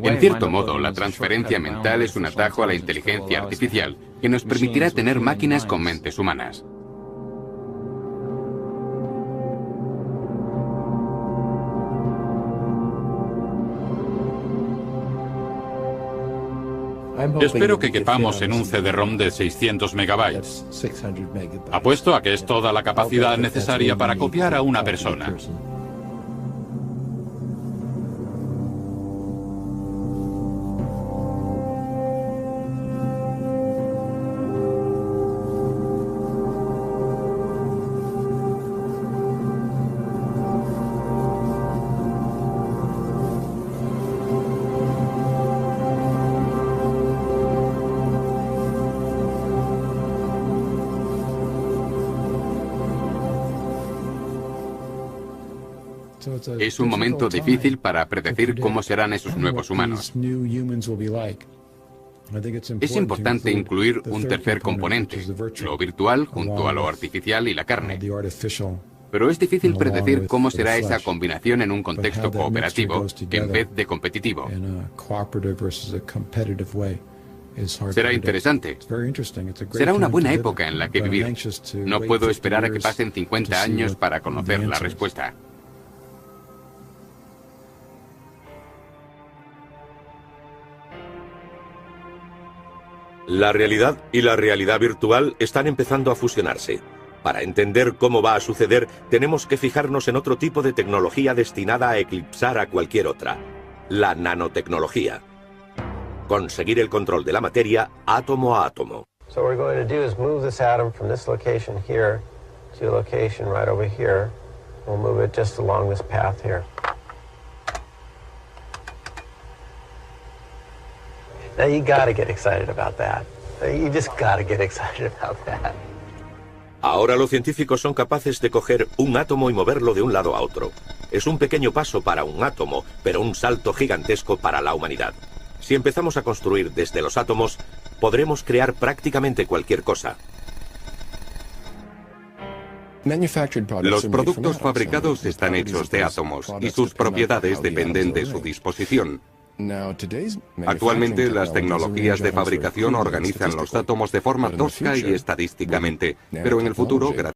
En cierto modo, la transferencia mental es un atajo a la inteligencia artificial que nos permitirá tener máquinas con mentes humanas. Espero que quepamos en un CD-ROM de 600 megabytes. Apuesto a que es toda la capacidad necesaria para copiar a una persona. Es un momento difícil para predecir cómo serán esos nuevos humanos. Es importante incluir un tercer componente, lo virtual junto a lo artificial y la carne. Pero es difícil predecir cómo será esa combinación en un contexto cooperativo en vez de competitivo. Será interesante. Será una buena época en la que vivir. No puedo esperar a que pasen 50 años para conocer la respuesta. La realidad y la realidad virtual están empezando a fusionarse. Para entender cómo va a suceder, tenemos que fijarnos en otro tipo de tecnología destinada a eclipsar a cualquier otra: la nanotecnología. Conseguir el control de la materia átomo a átomo. So what we're going to do is move this atom from this location here to a location right over here. We'll move it just along this path here. Now you gotta get excited about that. You just gotta get excited about that. Ahora los científicos son capaces de coger un átomo y moverlo de un lado a otro. Es un pequeño paso para un átomo, pero un salto gigantesco para la humanidad. Si empezamos a construir desde los átomos, podremos crear prácticamente cualquier cosa. Los productos fabricados están hechos de átomos y sus propiedades dependen de su disposición. Actualmente las tecnologías de fabricación organizan los átomos de forma tosca y estadísticamente, pero en el futuro,